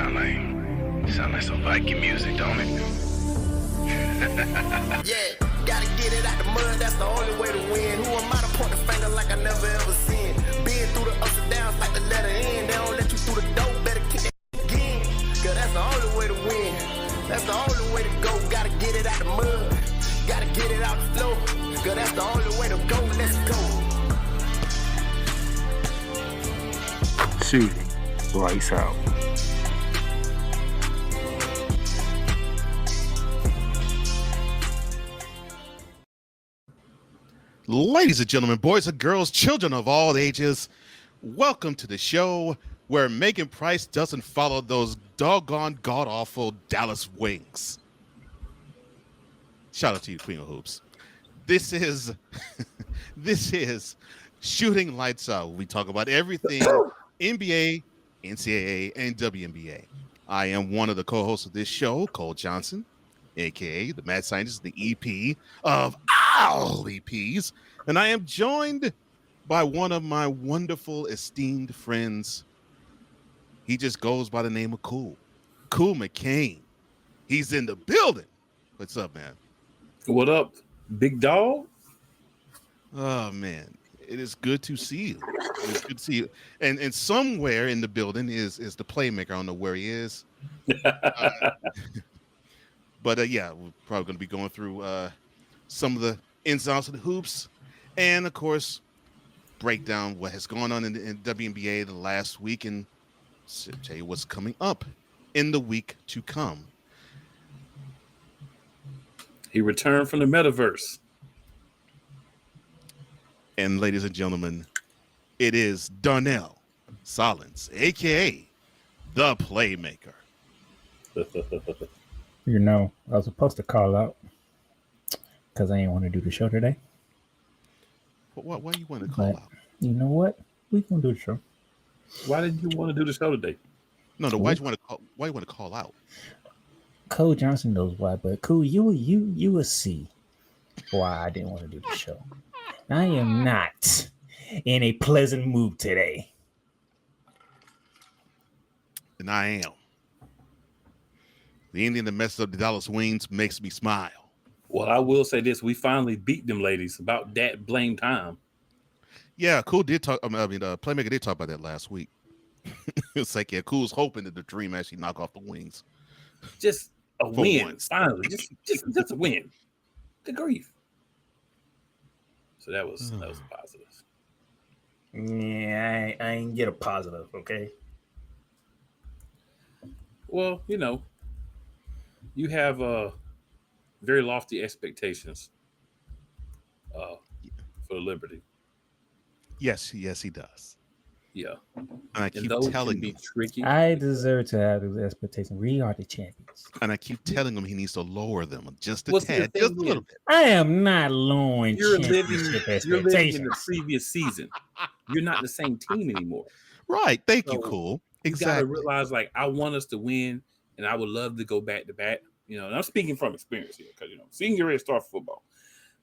Sound like some Viking music, don't it? Yeah, gotta get it out the mud, that's the only way to win. Who am I to point the finger like I never ever seen? Been through the ups and downs like the letter N. They don't let you through the door, better kick it again. Cause that's the only way to win. That's the only way to go. Gotta get it out the mud, gotta get it out the flow. Cause that's the only way to go, let's go. Shooting lights out. Ladies and gentlemen, boys and girls, children of all ages, welcome to the show where Megan Price doesn't follow those doggone god-awful Dallas Wings. Shout out to you, Queen of Hoops. This is Shooting Lights Out. We talk about everything NBA, NCAA, and WNBA. I am one of the co-hosts of this show, Cole Johnson, a.k.a. the mad scientist, the EP of all EPs. And I am joined by one of my wonderful, esteemed friends. He just goes by the name of Cool McCain. He's in the building. What's up, man? What up, big dog? Oh, man. It is good to see you. It's good to see you. And somewhere in the building is the playmaker. I don't know where he is. But yeah, we're probably going to be going through some of the ins and outs of the hoops, and of course, break down what has gone on in WNBA the last week, and tell you what's coming up in the week to come. He returned from the metaverse. And ladies and gentlemen, it is Darnell Solins, aka the Playmaker. You know, I was supposed to call out because I didn't want to do the show today. Why you want to call out? You know what? We gonna do the show. Why didn't you want to do the show today? No. Why you want to call out? Cole Johnson knows why, but Cool, you will see why I didn't want to do the show. I am not in a pleasant mood today. And I am. The Indian that messed up the Dallas Wings makes me smile. Well, I will say this: we finally beat them ladies about that blame time. Yeah, Cool did talk. Playmaker did talk about that last week. It's like, yeah, Cool's hoping that the Dream actually knock off the Wings. Just a win, once. finally. Just a win. Good grief. So that was a positive. Yeah, I ain't get a positive, okay? Well, you know, you have very lofty expectations for the Liberty. Yes, he does. Yeah. And I keep those telling can be him. tricky. I deserve to have those expectations. We are the champions. And I keep telling him he needs to lower them just a Well, see, tad, the just a thing little is, bit. I am not lowering You're living championship in the expectations. previous season. You're not the same team anymore. Right. Thank you, So, Cool. You Exactly. gotta realize, like, I want us to win, and I would love to go back to back. You know, and I'm speaking from experience here because seeing your ready to start football,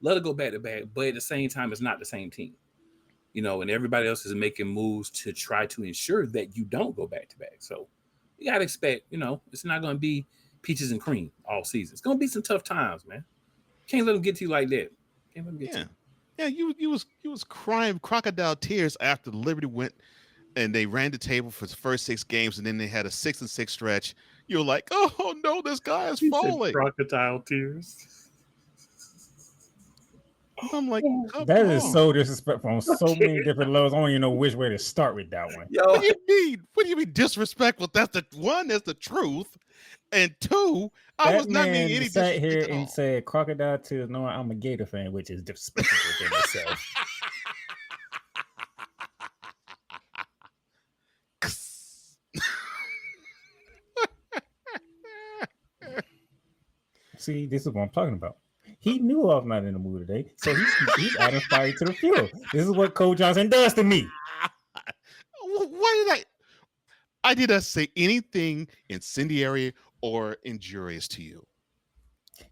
let it go back to back, but at the same time, it's not the same team. You know, and everybody else is making moves to try to ensure that you don't go back to back. So you gotta expect, it's not gonna be peaches and cream all season. It's gonna be some tough times, man. Can't let them get to you like that. Can't let them get to you. Yeah, you was crying crocodile tears after the Liberty went and they ran the table for the first 6 games, and then they had a 6-6 stretch. You're like, oh no, this guy is falling. Crocodile tears. I'm like, That is so disrespectful on so many different levels. I don't even know which way to start with that one. Yo, What do you mean? What do you mean disrespectful? That's the one. That's the truth. And 2, I was not being any sat here disrespect at and all. said crocodile tears, knowing I'm a Gator fan, which is disrespectful within itself. See, this is what I'm talking about. He knew I was not in the mood today, so he's adding fire to the fuel. This is what Cole Johnson does to me. Why did I say anything incendiary or injurious to you?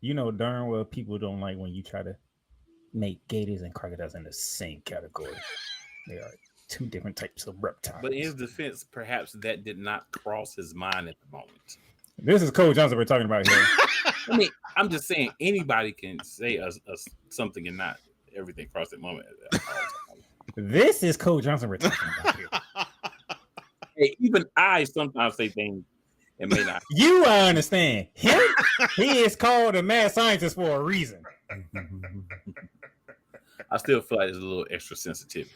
You know darn well people don't like when you try to make gators and crocodiles in the same category. They are two different types of reptiles. But in his defense, perhaps that did not cross his mind at the moment. This is Cole Johnson we're talking about here. I mean, I'm just saying anybody can say something and not everything cross that moment. This is Cole Johnson we're talking about here. Hey, even I sometimes say things and may not. You understand. Him? He is called a mad scientist for a reason. I still feel like there's a little extra sensitivity.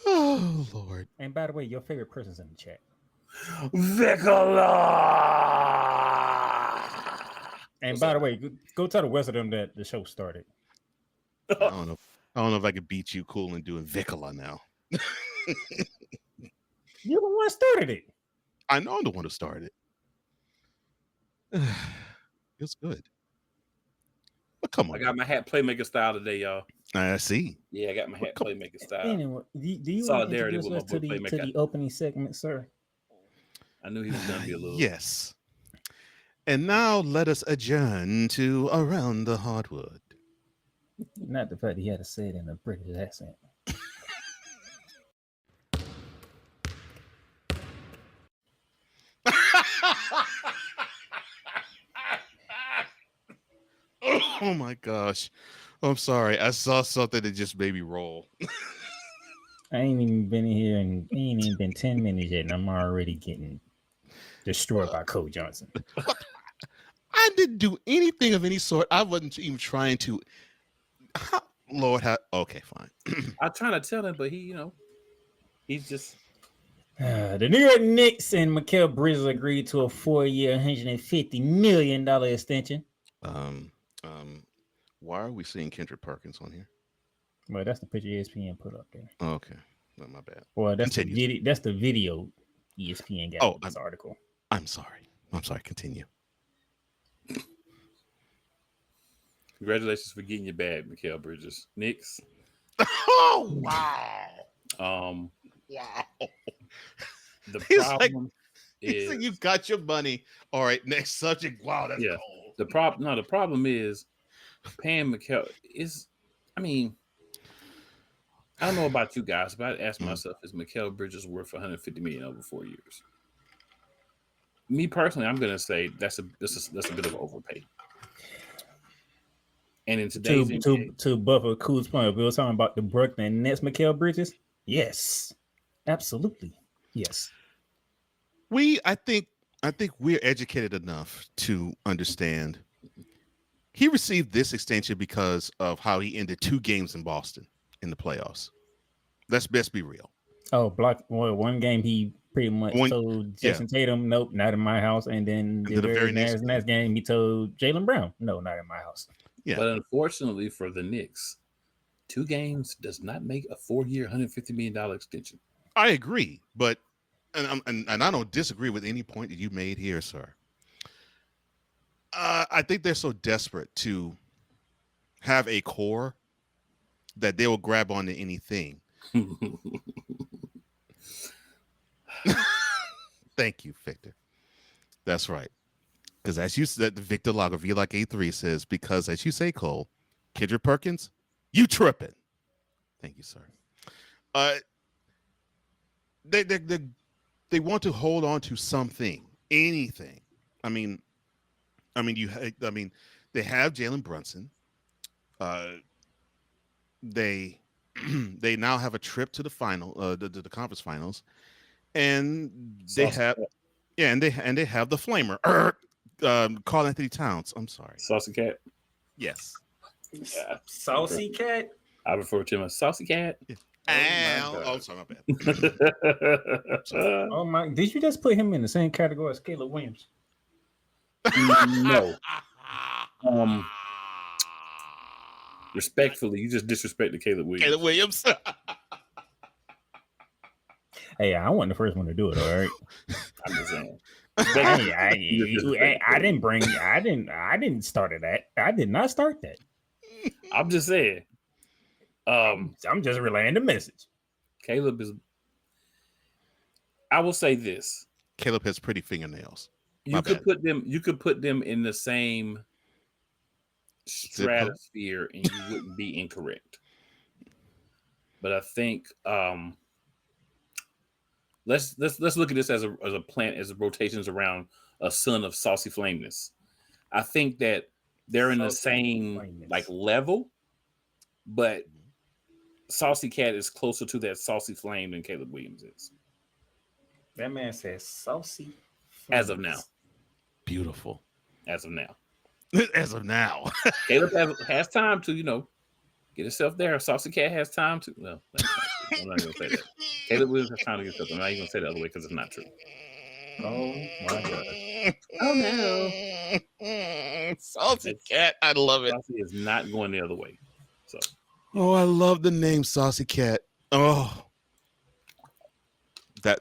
Oh Lord! And by the way, your favorite person's in the chat. Vicola. And by the way, go tell the rest of them that the show started. I don't know if I could beat you cool and doing Vicola now. You're the one who started it. I know I'm the one who started it. It's good. But come on. I got my hat playmaker style today, y'all. I see. Yeah, I got my hat playmaker style. Anyway, do you Solidarity want to with my introduce us book to playmaker. the opening segment, sir? I knew he was going to be a little. Yes. And now let us adjourn to Around the Hardwood. Not the fact he had to say it in a British accent. Oh my gosh. I'm sorry. I saw something that just made me roll. I ain't even been in here and ain't even been 10 minutes yet, and I'm already getting destroyed by Cole Johnson. I didn't do anything of any sort. I wasn't even trying to. Lord, okay, fine. I'm trying to tell him, but he's just. The New York Knicks and Mikal Bridges agreed to a 4-year, $150 million extension. Why are we seeing Kendrick Perkins on here? Well, that's the picture ESPN put up there. Okay, well, my bad. Well, that's the video. That's the video ESPN got in this article. I'm sorry. Continue. Congratulations for getting your bag, Mikal Bridges. Knicks. Oh wow! Wow. The He's problem is like, you got your money. All right, next subject. Wow, that's cold. The problem is paying Mikal is. I mean, I don't know about you guys, but I ask myself: is Mikal Bridges worth $150 million over 4 years? Me personally, I'm going to say that's a bit of an overpay. And in today's to Buffer Cool's point, we were talking about the Brooklyn Nets, Mikal Bridges. Yes, absolutely, yes. I think we're educated enough to understand. He received this extension because of how he ended 2 games in Boston in the playoffs. Let's best be real. Oh, one game he pretty much told Jason Tatum, nope, not in my house. And then the very next game he told Jaylen Brown, no, not in my house. Yeah. But unfortunately for the Knicks, 2 games does not make a 4-year, $150 million extension. I agree, but and I don't disagree with any point that you made here, sir. I think they're so desperate to have a core that they will grab onto anything. Thank you, Victor. That's right. Because as you said, Victor Lager, like A3 says, because as you say, Cole, Kendrick Perkins, you tripping. Thank you, sir. They want to hold on to something, anything. I mean, they have Jalen Brunson. They now have a trip to the final, the conference finals, and they have the flamer. Karl Anthony Towns. I'm sorry. Saucy Cat? Yes. Yeah. Saucy Cat? I refer to him as Saucy Cat. Yeah. Sorry, my bad. Oh my! Did you just put him in the same category as Caleb Williams? No. Respectfully, you just disrespected Caleb Williams. Caleb Williams. Hey, I wasn't the first one to do it. All right. I'm just saying. I didn't start that. I did not start that. I'm just saying. I'm just relaying the message. Caleb is. I will say this. Caleb has pretty fingernails. You could put them in the same stratosphere, and you wouldn't be incorrect. But I think let's look at this as a plant as rotations around a son of Saucy Flameness. I think that they're in the same like level, but Saucy Cat is closer to that Saucy Flame than Caleb Williams is. That man says saucy. As of now. Beautiful. As of now. As of now. Caleb has time to, get himself there. Saucy Cat has time to. Well, I'm not going to say that. Caleb Williams has time to get himself there. I'm not even going to say the other way because it's not true. Oh, my God. Oh, no. Saucy Cat. I love it. Saucy is not going the other way. So. Oh, I love the name Saucy Cat. Oh.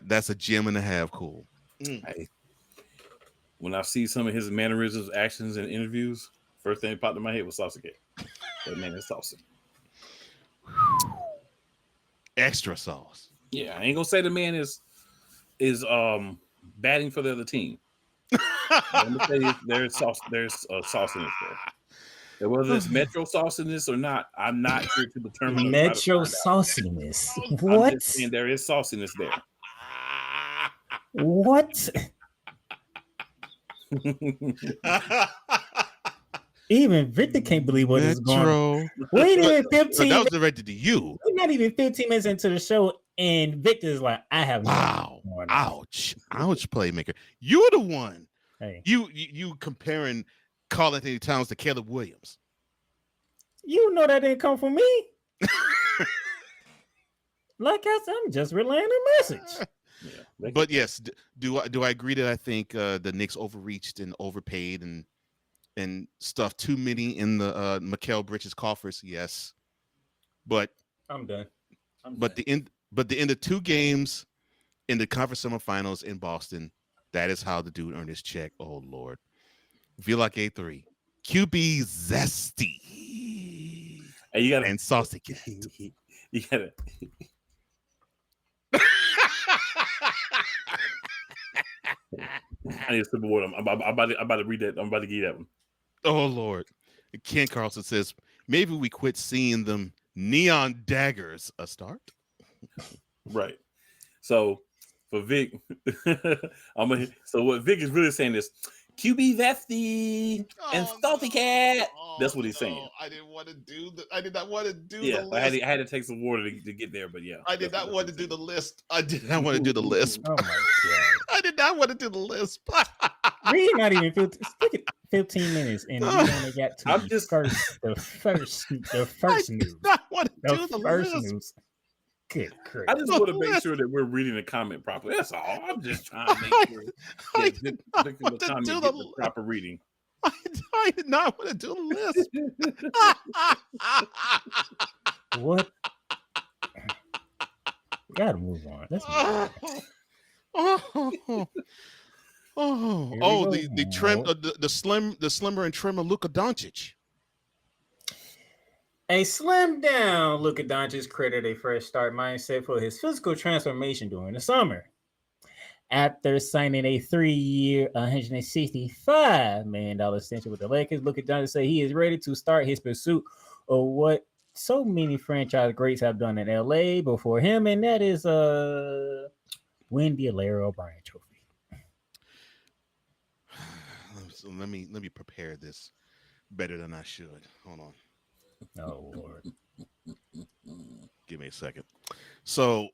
That's a gem and a half. Cool. Hey, when I see some of his mannerisms, actions, and interviews, first thing that popped in my head was Saucy Cat. That man is saucy. Extra sauce. Yeah, I ain't gonna say the man is batting for the other team. I'm gonna say there's sauciness there. Whether it's Metro sauciness or not, I'm not here to determine. Metro sauciness. What? I'm just saying there is sauciness there. What? Even Victor can't believe what is going on. Wait a minute, 15 that was directed to you. We're not even 15 minutes into the show, and Victor's like, I have wow. Ouch. Ouch, playmaker. You're the one. Hey. You comparing Karl-Anthony Towns to Caleb Williams. You know that didn't come from me. Like I said, I'm just relaying the message. Yeah, but yes, do I agree that I think the Knicks overreached and overpaid and stuffed too many in the Mikal Bridges coffers? Yes, but I'm done. The end of 2 games in the conference semifinals in Boston, that is how the dude earned his check. Oh Lord, feel like A3 QB zesty. Hey, you gotta and Saucy Cat. You gotta. I need a sip of water. I'm about to read that. I'm about to give you that one. Oh Lord. Ken Carlson says maybe we quit seeing them neon daggers a start. Right. So for Vic, so what Vic is really saying is QB Zesty and Salty Cat. That's what he's saying. I didn't want to do I did not want to do the list. I had to take some water to get there, but yeah. I did not want to do the list. I did not want to do the list. Oh my God. I did not want to do the list. We're not even 15 minutes, and we only got to the first news. I want to do the first list. News. Good grief. I just want to make sure that we're reading the comment properly. That's all. I'm just trying to make sure that the comment get the proper reading. I did not want to do the list. What? Gotta move on. Let's move on. The trim, the slimmer and trimmer Luka Doncic. A slim down Luka Doncic credited a fresh start mindset for his physical transformation during the summer. After signing a 3-year, $165 million extension with the Lakers, Luka Doncic said he is ready to start his pursuit of what so many franchise greats have done in LA before him, and that is win the Larry O'Brien Trophy. So let me prepare this better than I should. Hold on. Oh Lord. Give me a second. So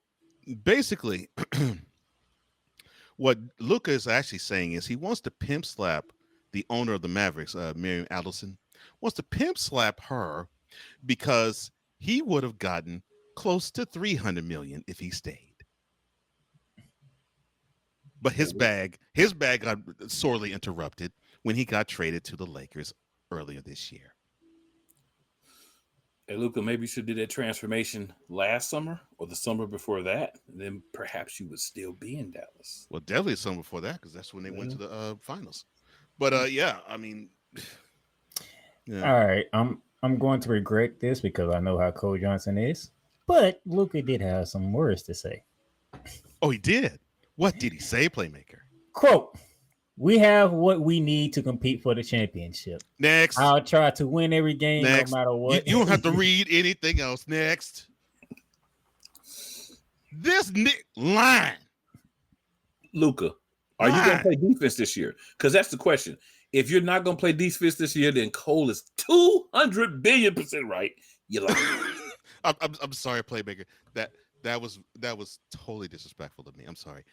basically, what Luka is actually saying is he wants to pimp slap the owner of the Mavericks, Miriam Adelson, wants to pimp slap her because he would have gotten close to $300 million if he stayed. But his bag got sorely interrupted when he got traded to the Lakers earlier this year. Hey, Luka, maybe you should do that transformation last summer or the summer before that. And then perhaps you would still be in Dallas. Well, definitely the summer before that, because that's when they went to the finals. But yeah, I mean, yeah. All right, I'm going to regret this because I know how Cole Johnson is. But Luka did have some words to say. Oh, he did. What did he say, playmaker? Quote, "We have what we need to compete for the championship. Next. I'll try to win every game no matter what." You don't have to read anything else. Next. This Nick line. Luka, are you going to play defense this year? Because that's the question. If you're not going to play defense this year, then Cole is 200 billion% right. You're lying. I'm sorry, playmaker. That was totally disrespectful to me. I'm sorry.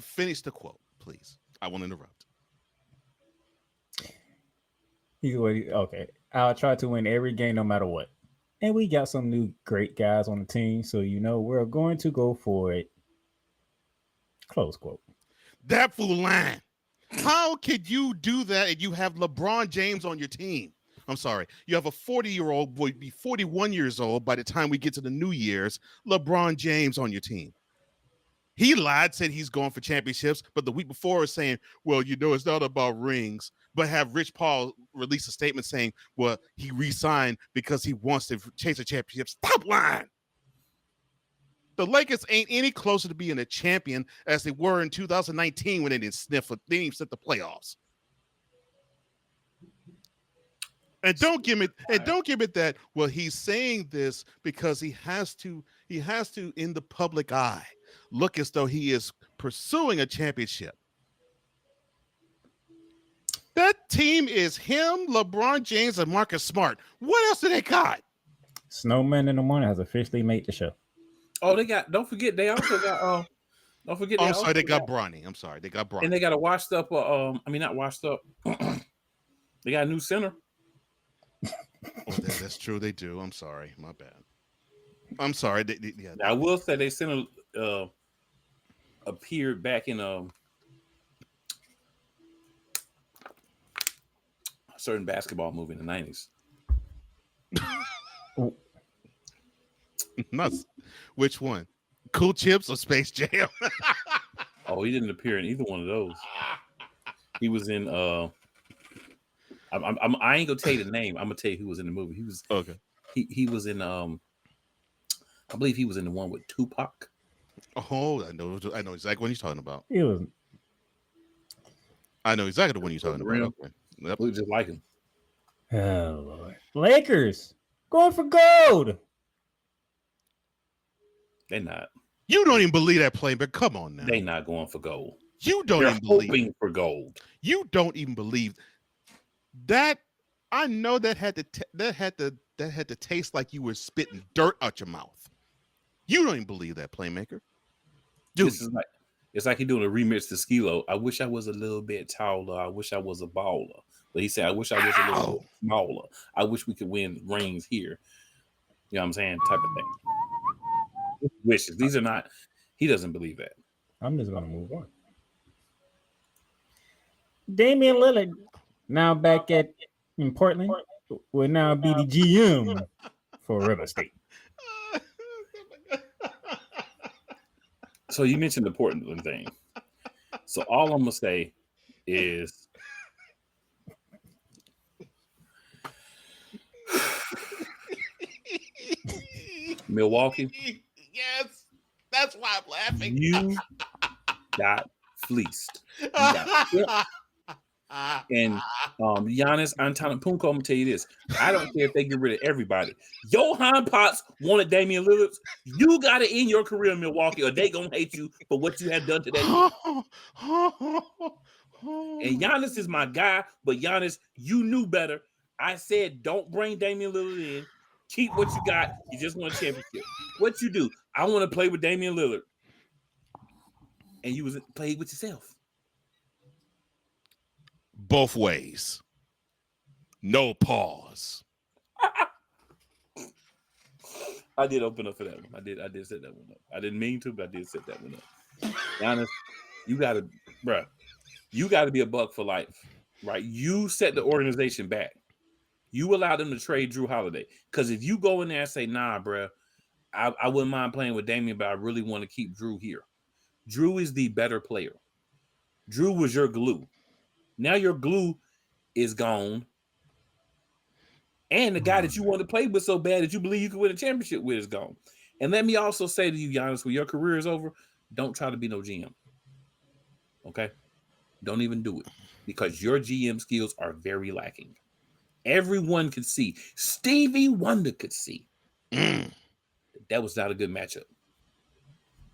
Finish the quote, please. I won't interrupt. Okay. I'll try to win every game no matter what. And we got some new great guys on the team, so we're going to go for it. Close quote. That fool line. How could you do that and you have LeBron James on your team? I'm sorry. You have a 40-year-old, will be 41 years old by the time we get to the New Year's, LeBron James on your team. He lied, said he's going for championships, but the week before was saying, well, it's not about rings, but have Rich Paul release a statement saying, well, he re-signed because he wants to chase a championship. Stop lying. The Lakers ain't any closer to being a champion as they were in 2019 when they didn't sniff the playoffs. And don't give it that, well, he's saying this because he has to in the public eye look as though he is pursuing a championship. That team is him, LeBron James, and Marcus Smart. What else do they got? Snowman in the Morning has officially made the show. Oh, don't forget they also got don't forget I'm sorry, they got Bronny. I'm sorry, they got Bronny. And they got a washed up not washed up. They got a new center. Oh, that's true. They do. I'm sorry. My bad. I'm sorry. I will say they center appeared back in a certain basketball movie in the 90s. Nuts. Which one? Cool Chips or Space Jam? Oh, he didn't appear in either one of those. He was in I ain't gonna tell you the name. I'm gonna tell you who was in the movie. He was okay. He was in I believe he was in the one with Tupac. Oh, I know exactly what he's talking about. He was. I know exactly the one you're talking about. Okay. Yep. We just like him. Oh Lord. Lakers going for gold. They're not. You don't even believe that play, but come on now. They're not going for gold. You don't They're even believe hoping for gold. You don't even believe that. I know that had to taste like you were spitting dirt out your mouth. You don't even believe that, playmaker. Dude, it's like he's doing a remix to Skilo. I wish I was a little bit taller. I wish I was a baller. But he said, I wish I was a little bit smaller. I wish we could win rings here. You know what I'm saying? Type of thing. Wishes. These are not. He doesn't believe that. I'm just gonna move on. Damian Lillard, now back in Portland, will now be the GM for River State. So you mentioned the Portland thing. So all I'm gonna say is Milwaukee. Yes, that's why I'm laughing. You got fleeced. And Giannis Antetokounmpo, I'm gonna tell you this. I don't care if they get rid of everybody. Johan Potts wanted Damian Lillard. You got it in your career in Milwaukee, or they gonna hate you for what you have done today. And Giannis is my guy, but Giannis, you knew better. I said, don't bring Damian Lillard in. Keep what you got. You just won a championship. What you do? I want to play with Damian Lillard, and you was played with yourself. Both ways. No pause. I did open up for that one. I did set that one up. I didn't mean to, but I did set that one up. Giannis, you gotta be a buck for life, right? You set the organization back. You allow them to trade Drew Holiday. Because if you go in there and say, nah, bro, I wouldn't mind playing with Damian, but I really want to keep Drew here. Drew is the better player. Drew was your glue. Now your glue is gone. And the guy that you want to play with so bad that you believe you could win a championship with is gone. And let me also say to you, Giannis, when your career is over, don't try to be no GM. Okay? Don't even do it. Because your GM skills are very lacking. Everyone could see. Stevie Wonder could see. That was not a good matchup.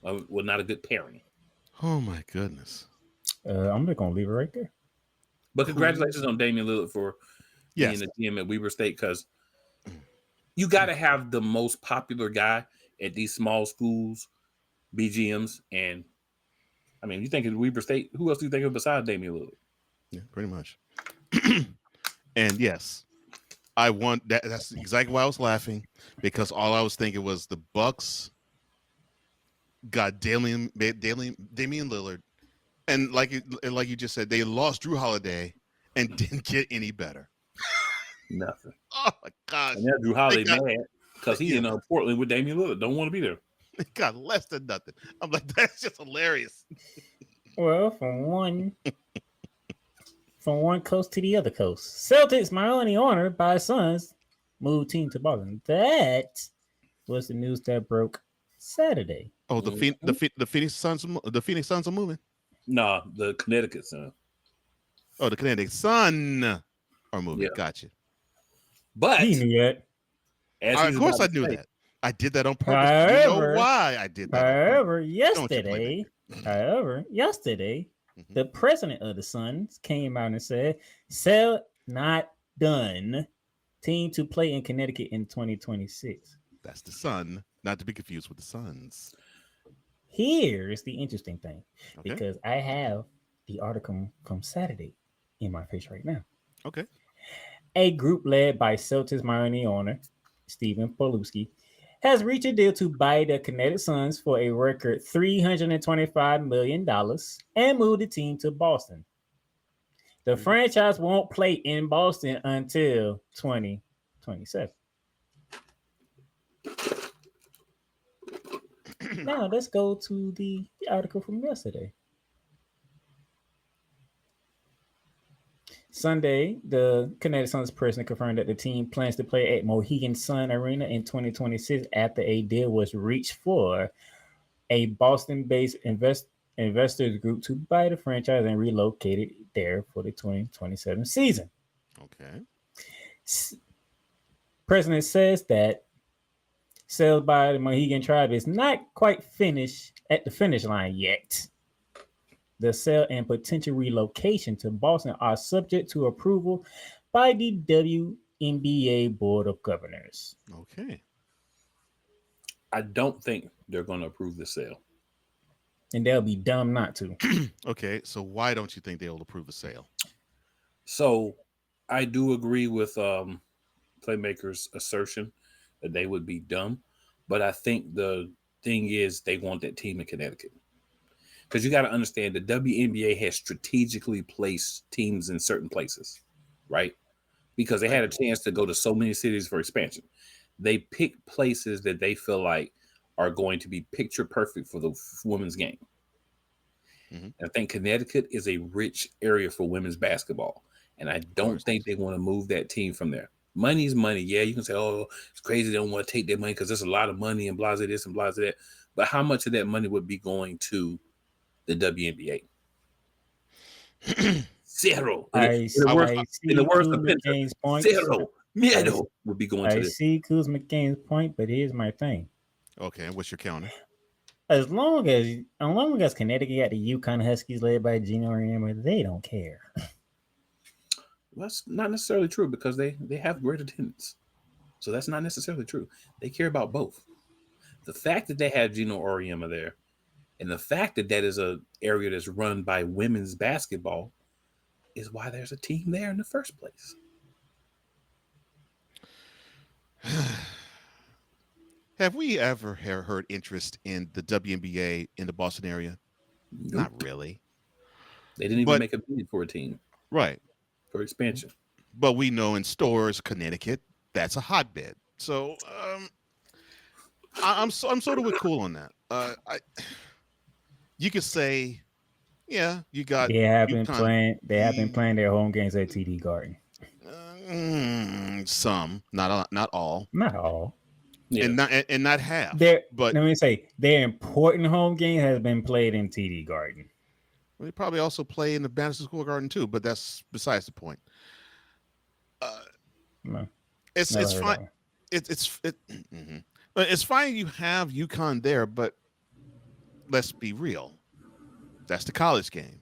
Well, not a good pairing. Oh, my goodness. I'm just gonna leave it right there. But congratulations on Damian Lillard for being Yes. the GM at Weber State, because you got to have the most popular guy at these small schools, BGMs, and I mean, you think of Weber State, who else do you think of besides Damian Lillard? Yeah, pretty much. And yes, I want that. That's exactly why I was laughing, because all I was thinking was the Bucks got Damian Lillard, and like you just said, they lost Drew Holiday and didn't get any better. Nothing. Oh my gosh! And now Drew Holiday got- mad because he's in Portland with Damian Lillard. Don't want to be there. They got less than nothing. I'm like, that's just hilarious. Well, from one coast to the other coast, Celtics Miami honor by Suns move team to Boston. That was the news that broke Saturday. Oh, the Phoenix Suns are moving. No, the Connecticut Sun. Oh, the Connecticut Sun are moving. Yeah. Gotcha. But He knew that. as Of course, I knew that. I did that on purpose. You know why I did that? However, Don't you yesterday, Mhm. the president of the Suns came out and said, "Sell not done. Team to play in Connecticut in 2026." That's the Sun, not to be confused with the Suns. Here's the interesting thing, Okay. because I have the article from Saturday in my face right now. Okay. A group led by Celtics Miami owner Stephen Poluski has reached a deal to buy the Connecticut Suns for a record $325 million and move the team to Boston. The franchise won't play in Boston until 2027. Now let's go to the article from yesterday. Sunday, the Connecticut Suns president confirmed that the team plans to play at Mohegan Sun Arena in 2026 after a deal was reached for a Boston-based investors group to buy the franchise and relocate it there for the 2027 season. Okay. President says that sales by the Mohegan tribe is not quite finished at the finish line yet. The sale and potential relocation to Boston are subject to approval by the WNBA Board of Governors. Okay. I don't think they're going to approve the sale. And they'll be dumb not to. Okay. So why don't you think they'll approve the sale? So I do agree with Playmaker's assertion that they would be dumb. But I think the thing is they want that team in Connecticut. Because you got to understand the WNBA has strategically placed teams in certain places, right? Because they had a chance to go to so many cities for expansion. They pick places that they feel like are going to be picture perfect for the women's game. Mhm. I think Connecticut is a rich area for women's basketball. And I don't think they want to move that team from there. Money's money. Yeah, you can say, oh, it's crazy. They don't want to take that money because there's a lot of money and blah, blah, this and blah, blah, that. But how much of that money would be going to the WNBA? Zero. In the words of Pinter, zero. Miedo would be going to I this. see Kuzma Gaines' point, but here's my thing. Okay. And what's your counter? As long as Connecticut got the UConn Huskies led by Gino Auriemma, they don't care. Well, that's not necessarily true because they have great attendance. So that's not necessarily true. They care about both. The fact that they have Gino Auriemma there and the fact that that is an area that's run by women's basketball is why there's a team there in the first place. Have we ever heard interest in the WNBA in the Boston area? Nope. Not really. They didn't even make a bid for a team. Right. For expansion. But we know in stores, Connecticut, that's a hotbed. So I'm sort of cool on that. You could say, yeah, you got. They have been playing their home games at TD Garden. Some, not all. Not all. Yeah. And not half. But let me say, their important home game has been played in TD Garden. They probably also play in the Madison Square Garden too, but that's besides the point. No, it's fine. It's fine. You have UConn there, but let's be real. That's the college game.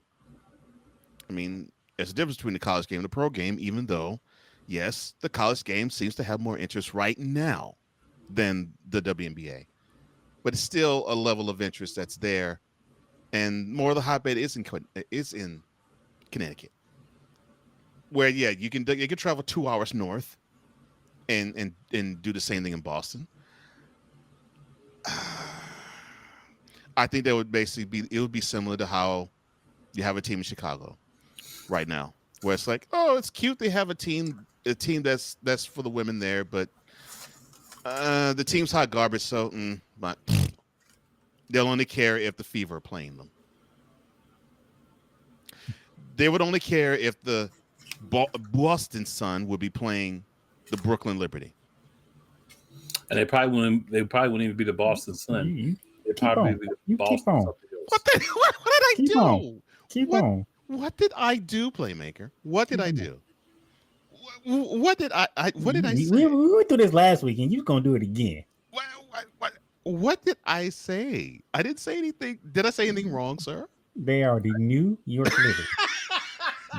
I mean, there's a difference between the college game and the pro game, even though, yes, the college game seems to have more interest right now than the WNBA. But it's still a level of interest that's there. And more of the hotbed is in Connecticut. Where, yeah, you can travel 2 hours north and do the same thing in Boston. I think that would basically it would be similar to how you have a team in Chicago right now, where it's like, oh, it's cute they have a team that's for the women there, but the team's hot garbage, so but they'll only care if the Fever are playing them. They would only care if the Boston Sun would be playing the Brooklyn Liberty. And they probably wouldn't even be the Boston Sun. They'd probably be the Boston something else. What did I do? Keep on. What did I do, Playmaker? What did I do? What did I say? We went through this last week, and you're gonna do it again. What did I say? I didn't say anything. Did I say anything wrong, sir? They are the New York Liberty.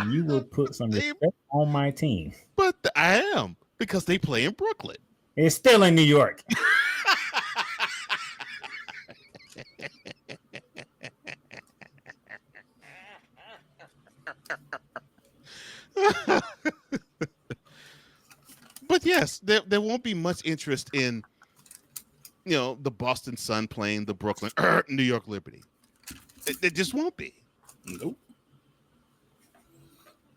You will put some respect on my team. But I am, because they play in Brooklyn. It's still in New York. But yes, there won't be much interest in, the Boston Sun playing the Brooklyn New York Liberty. It just won't be. Nope.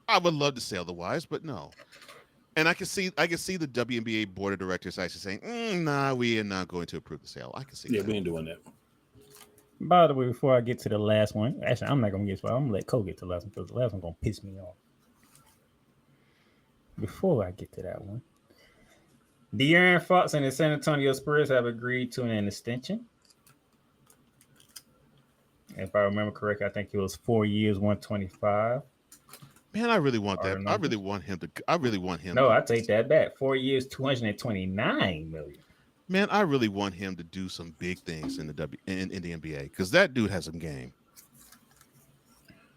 I would love to say otherwise, but no. And I can see the WNBA board of directors actually saying, "Nah, we are not going to approve the sale." I can see. Yeah, that. we ain't doing that. By the way, before I get to the last one, actually, I'm not gonna get to. I'm gonna let Cole get to the last one because the last one's gonna piss me off. Before I get to that one, De'Aaron Fox and the San Antonio Spurs have agreed to an extension. If I remember correctly, I think it was 4 years, 125. Man, I really want that. I really want him. No, I take that back. 4 years, 229 million. Man, I really want him to do some big things in the NBA because that dude has some game.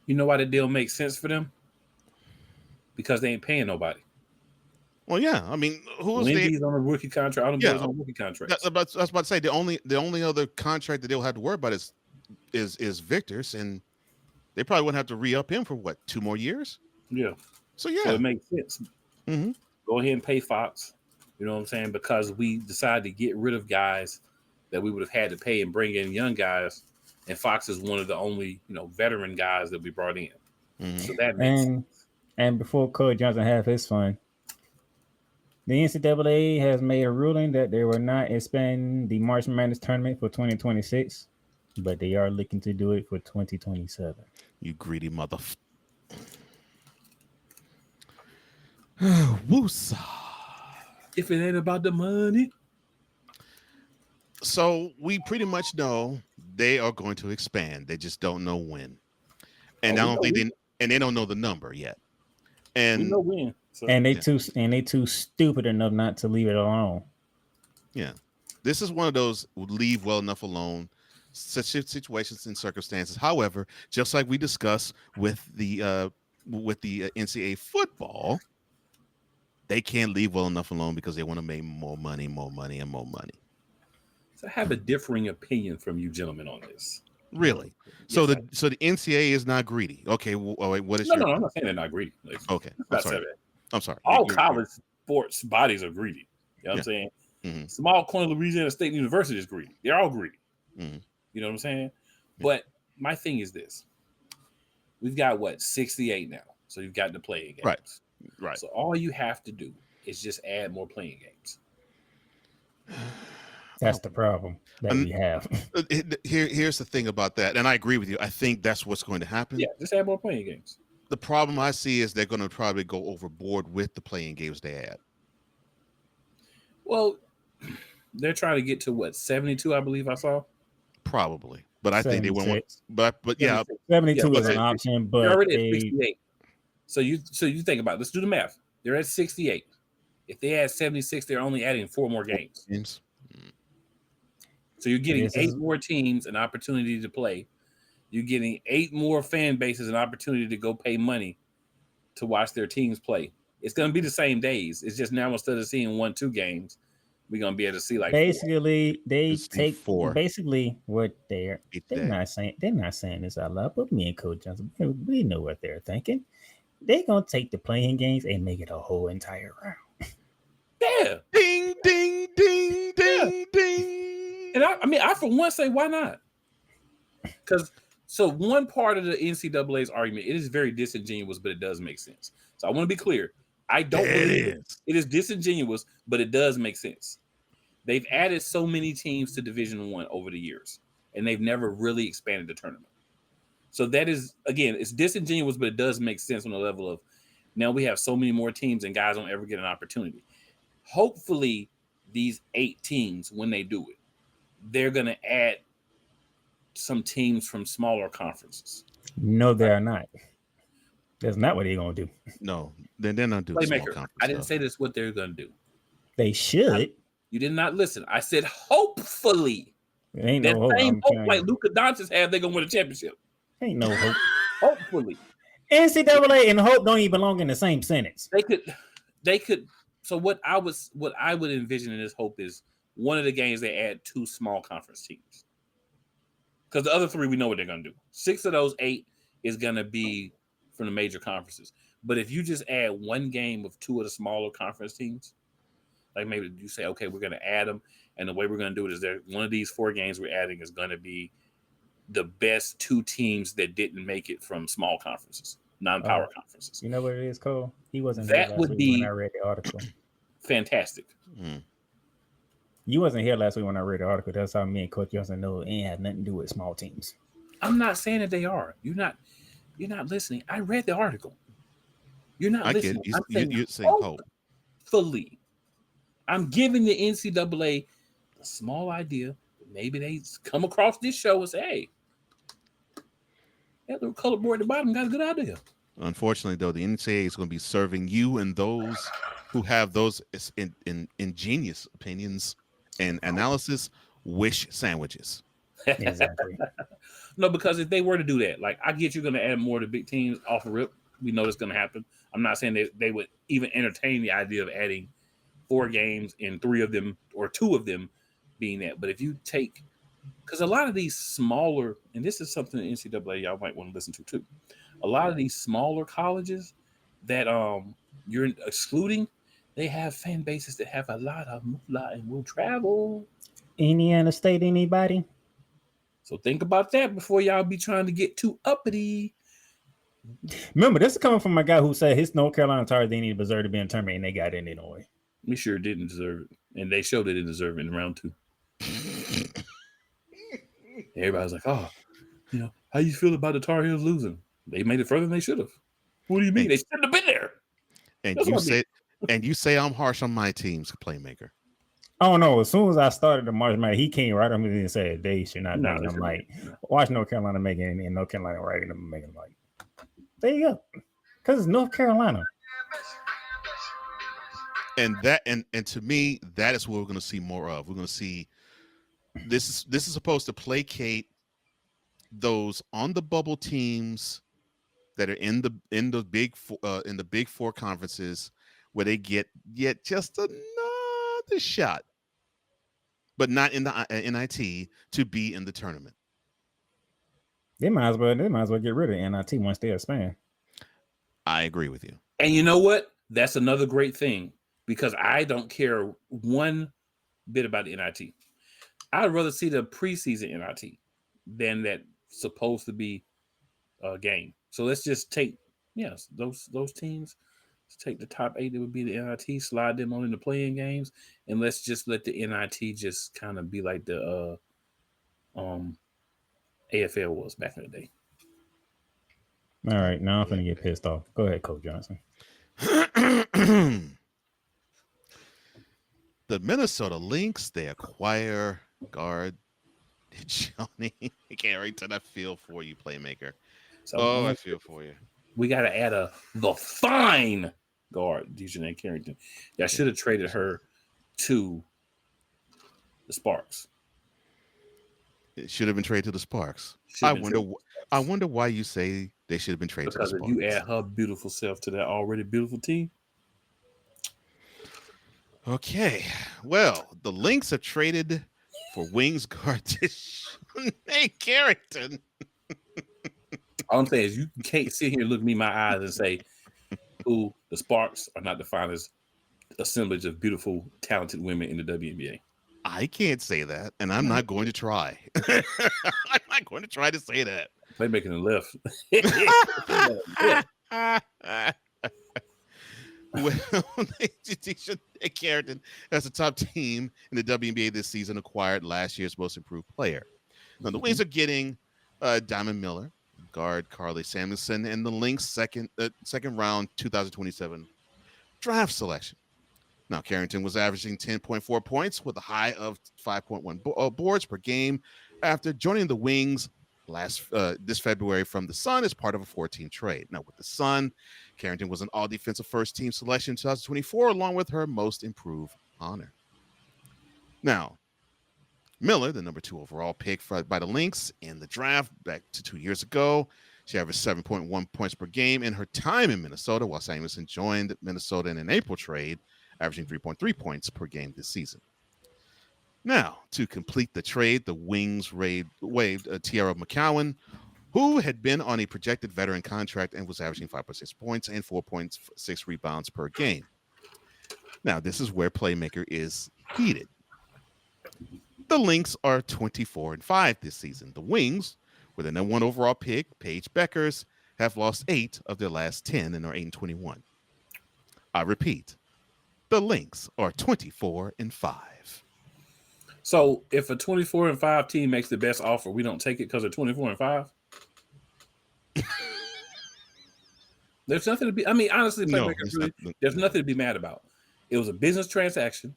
You know why the deal makes sense for them? Because they ain't paying nobody. Well, yeah. I mean, who's on a rookie contract? All them boys on a rookie contract. I was about to say the only other contract that they'll have to worry about is Victor's, and they probably wouldn't have to re-up him for 2 more years. Yeah. So yeah, so it makes sense. Mm-hmm. Go ahead and pay Fox. You know what I'm saying? Because we decided to get rid of guys that we would have had to pay and bring in young guys, and Fox is one of the only veteran guys that we brought in. Mm-hmm. So that makes sense. And before Coach Johnson have his fun, the NCAA has made a ruling that they will not expand the March Madness tournament for 2026, but they are looking to do it for 2027. You greedy mother. Woosa. If it ain't about the money. So we pretty much know they are going to expand. They just don't know when. And I don't think they don't know the number yet. And we know when. So, and they too stupid enough not to leave it alone. Yeah. This is one of those leave well enough alone such situations and circumstances. However, just like we discussed with the NCAA football, they can't leave well enough alone because they want to make more money. So I have a differing opinion from you gentlemen on this. Really? Yes, so the NCAA is not greedy. Okay, wait, what is No, I'm not saying they're not greedy. Okay. I'm sorry. All college sports bodies are greedy. You know what I'm saying? Mm-hmm. Small corner Louisiana State University is greedy. They're all greedy. Mm-hmm. You know what I'm saying? But my thing is this. We've got 68 now. So you've got the playing games. Right. So all you have to do is just add more playing games. That's the problem that we have. Here's the thing about that, and I agree with you. I think that's what's going to happen. Yeah, just add more playing games. The problem I see is they're going to probably go overboard with the playing games they add. Well, they're trying to get to 72, I believe I saw. Probably, but I think they won't. But yeah, 72 is an option, but they're already at 68. So you think about it. Let's do the math. They're at 68. If they add 76, they're only adding 4 more games. So you're getting 8 more teams an opportunity to play. you're getting 8 more fan bases an opportunity to go pay money to watch their teams play. It's going to be the same days. It's just now instead of seeing 1-2 games, we're going to be able to see like basically 4. they Just take 4 basically what they're today. not saying this out loud, but me and Coach Johnson, we know what they're thinking. They're gonna take the playing games and make it a whole entire round. Yeah. Ding, ding, ding, ding, ding. And I for one say, why not? Because so one part of the NCAA's argument, it is very disingenuous, but it does make sense. So I want to be clear. I don't believe it is disingenuous, but it does make sense. They've added so many teams to Division I over the years, and they've never really expanded the tournament. So that is, again, it's disingenuous, but it does make sense on the level of now we have so many more teams and guys don't ever get an opportunity. Hopefully, these 8 teams, when they do it, they're going to add some teams from smaller conferences. No, they are not. That's not what they're going to do. No, they're not doing small Playmaker, conference I didn't stuff. say this is what they're going to do. They should. You did not listen. I said hopefully. There ain't That no hope. same I'm hope telling like you. Luka Doncic had, they're going to win a championship. Ain't no hope. Hopefully. NCAA and hope don't even belong in the same sentence. They could. So what I would envision in this hope is one of the games they add 2 small conference teams. Because the other 3, we know what they're going to do. 6 of those 8 is going to be from the major conferences. But if you just add 1 game of 2 of the smaller conference teams, like maybe you say, okay, we're going to add them. And the way we're going to do it is there one of these 4 games we're adding is going to be the best 2 teams that didn't make it from small conferences, non-power conferences. You know what it is, Cole? He wasn't That here last would week be when I read the article. Fantastic. You wasn't here last week when I read the article. That's how me and Coach Johnson know it ain't had nothing to do with small teams. I'm not saying that they are. You're not listening. I read the article. You're not listening. You're saying hope. Hopefully. I'm giving the NCAA a small idea. Maybe they come across this show and say, hey, that little color board at the bottom got a good idea. Unfortunately, though, the NCAA is going to be serving you and those who have those ingenious opinions and analysis wish sandwiches. Exactly. No, because if they were to do that, like I get you're going to add more to big teams off of rip. We know it's going to happen. I'm not saying that they would even entertain the idea of adding 4 games and 3 of them or 2 of them being that. But if you take, because a lot of these smaller, and this is something the NCAA y'all might want to listen to too. A lot of these smaller colleges that you're excluding, they have fan bases that have a lot of moolah and will travel. Indiana State, anybody? So think about that before y'all be trying to get too uppity. Remember, this is coming from a guy who said his North Carolina Tar didn't even deserve to be in tournament, and they got in anyway. We sure didn't deserve it. And they showed they didn't deserve it in round 2. Everybody's like, oh, how you feel about the Tar Heels losing? They made it further than they should have. What do you mean? They shouldn't have been there. And you say I'm harsh on my team's playmaker. Oh no! As soon as I started the March Madness, he came right up to me and said they should not. I'm like, watch North Carolina make it, and North Carolina writing them making like, there you go, because it's North Carolina. And that and to me, that is what we're going to see more of. We're going to see this is supposed to placate those on the bubble teams that are in the big 4 conferences where they get just another shot, but not in the NIT to be in the tournament. They might as well get rid of NIT once they expand. I agree with you. And you know what? That's another great thing because I don't care one bit about the NIT. I'd rather see the preseason NIT than that supposed to be a game. So let's just take those teams. Let's take the top 8 that would be the NIT, slide them on into playing games, and let's just let the NIT just kind of be like the AFL was back in the day. All right, now I'm finna get pissed off. Go ahead, Coach Johnson. The Minnesota Lynx, they acquire guard Johnny. I can't wait till I feel for you, playmaker. So, I feel for you. We got to add the fine guard, Dejanay Carrington. I should have traded her to the Sparks. It should have been traded to the Sparks. Should've been traded. I wonder why you say they should have been traded Because to the if Sparks. you add her beautiful self to that already beautiful team. Okay. Well, the Lynx have traded for wings guard Nate Carrington. All I'm saying is you can't sit here and look me in my eyes and say, "Ooh, the Sparks are not the finest assemblage of beautiful, talented women in the WNBA." I can't say that, and I'm not going to try. I'm not going to try to say that. Playmaking the left. Well, Nate Carrington, as the top team in the WNBA this season, acquired last year's most improved player. Now, the Wings are getting Diamond Miller, guard Carly Samuelson, and the Lynx second round 2027 draft selection. Now, Carrington was averaging 10.4 points with a high of 5.1 boards per game after joining the Wings this February from the Sun as part of a 4-team trade. Now, with the Sun, Carrington was an all-defensive first-team selection in 2024, along with her most improved honor. Now, Miller, the number 2 overall pick by the Lynx in the draft back to 2 years ago, she averaged 7.1 points per game in her time in Minnesota, while Samuelson joined Minnesota in an April trade, averaging 3.3 points per game this season. Now, to complete the trade, the Wings waived Tiara McCowan, who had been on a projected veteran contract and was averaging 5.6 points and 4.6 rebounds per game. Now, this is where Playmaker is heated. The Lynx are 24-5 this season. The Wings, with a number 1 overall pick, Paige Beckers, have lost 8 of their last 10 and are 8-21. I repeat, the Lynx are 24-5. So if a 24-5 team makes the best offer, we don't take it because they're 24-5. There's nothing to be. I mean, honestly, there's nothing to be mad about. It was a business transaction.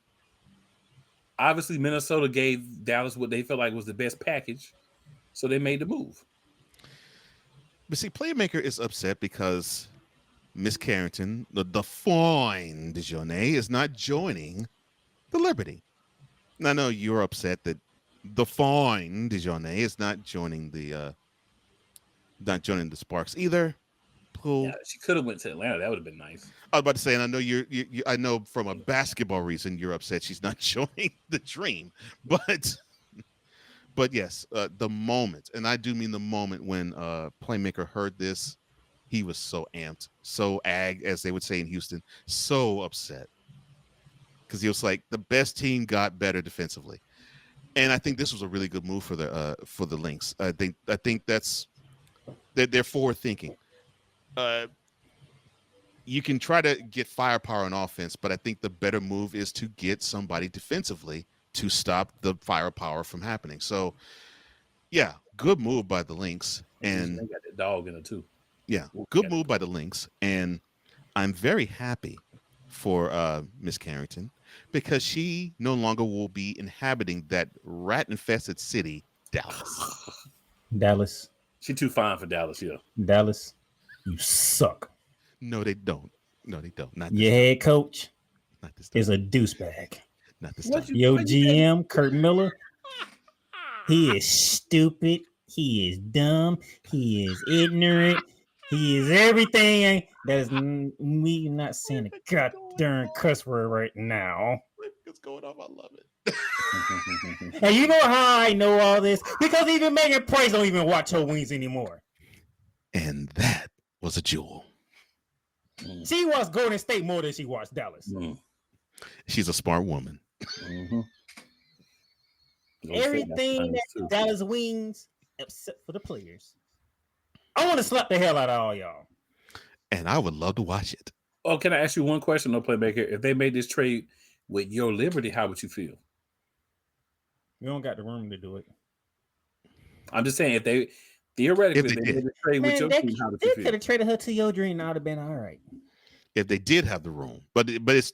Obviously, Minnesota gave Dallas what they felt like was the best package, so they made the move. But see, Playmaker is upset because Miss Carrington, the fine Dejournay, is not joining the Liberty. And I know you're upset that the fine Dejournay is not joining the Sparks either. Cool. Yeah, she could have went to Atlanta. That would have been nice. I was about to say, and I know you I know from a basketball reason you're upset she's not joining the Dream, but yes, the moment, and I do mean the moment when Playmaker heard this, he was so amped, so as they would say in Houston, so upset, because he was like, the best team got better defensively, and I think this was a really good move for the Lynx. I think that's they're forward thinking. You can try to get firepower on offense, but I think the better move is to get somebody defensively to stop the firepower from happening. So, yeah, good move by the Lynx. And they got that dog in it too. Yeah, good move by the Lynx. And I'm very happy for Miss Carrington because she no longer will be inhabiting that rat-infested city, Dallas. She's too fine for Dallas, yeah. Dallas, you suck. No, they don't. No, they don't. Not Your head coach is a douchebag. Not this time. Your GM, Kurt Miller, he is stupid. He is dumb. He is ignorant. He is everything that is me not saying a goddamn cuss word right now. What's going on? I love it. And you know how I know all this? Because even Megan Price don't even watch her Wings anymore. And that was a jewel. She watched Golden State more than she watched Dallas. She's a smart woman. Mm-hmm. Everything that Dallas Wings, except for the players. I want to slap the hell out of all y'all. And I would love to watch it. Oh, can I ask you one question, though, Playmaker? If they made this trade with your Liberty, how would you feel? You don't got the room to do it. I'm just saying, if they theoretically if they made this trade with your team, how would you feel? They could have traded her to your Dream. That would have been all right. If they did have the room, but it's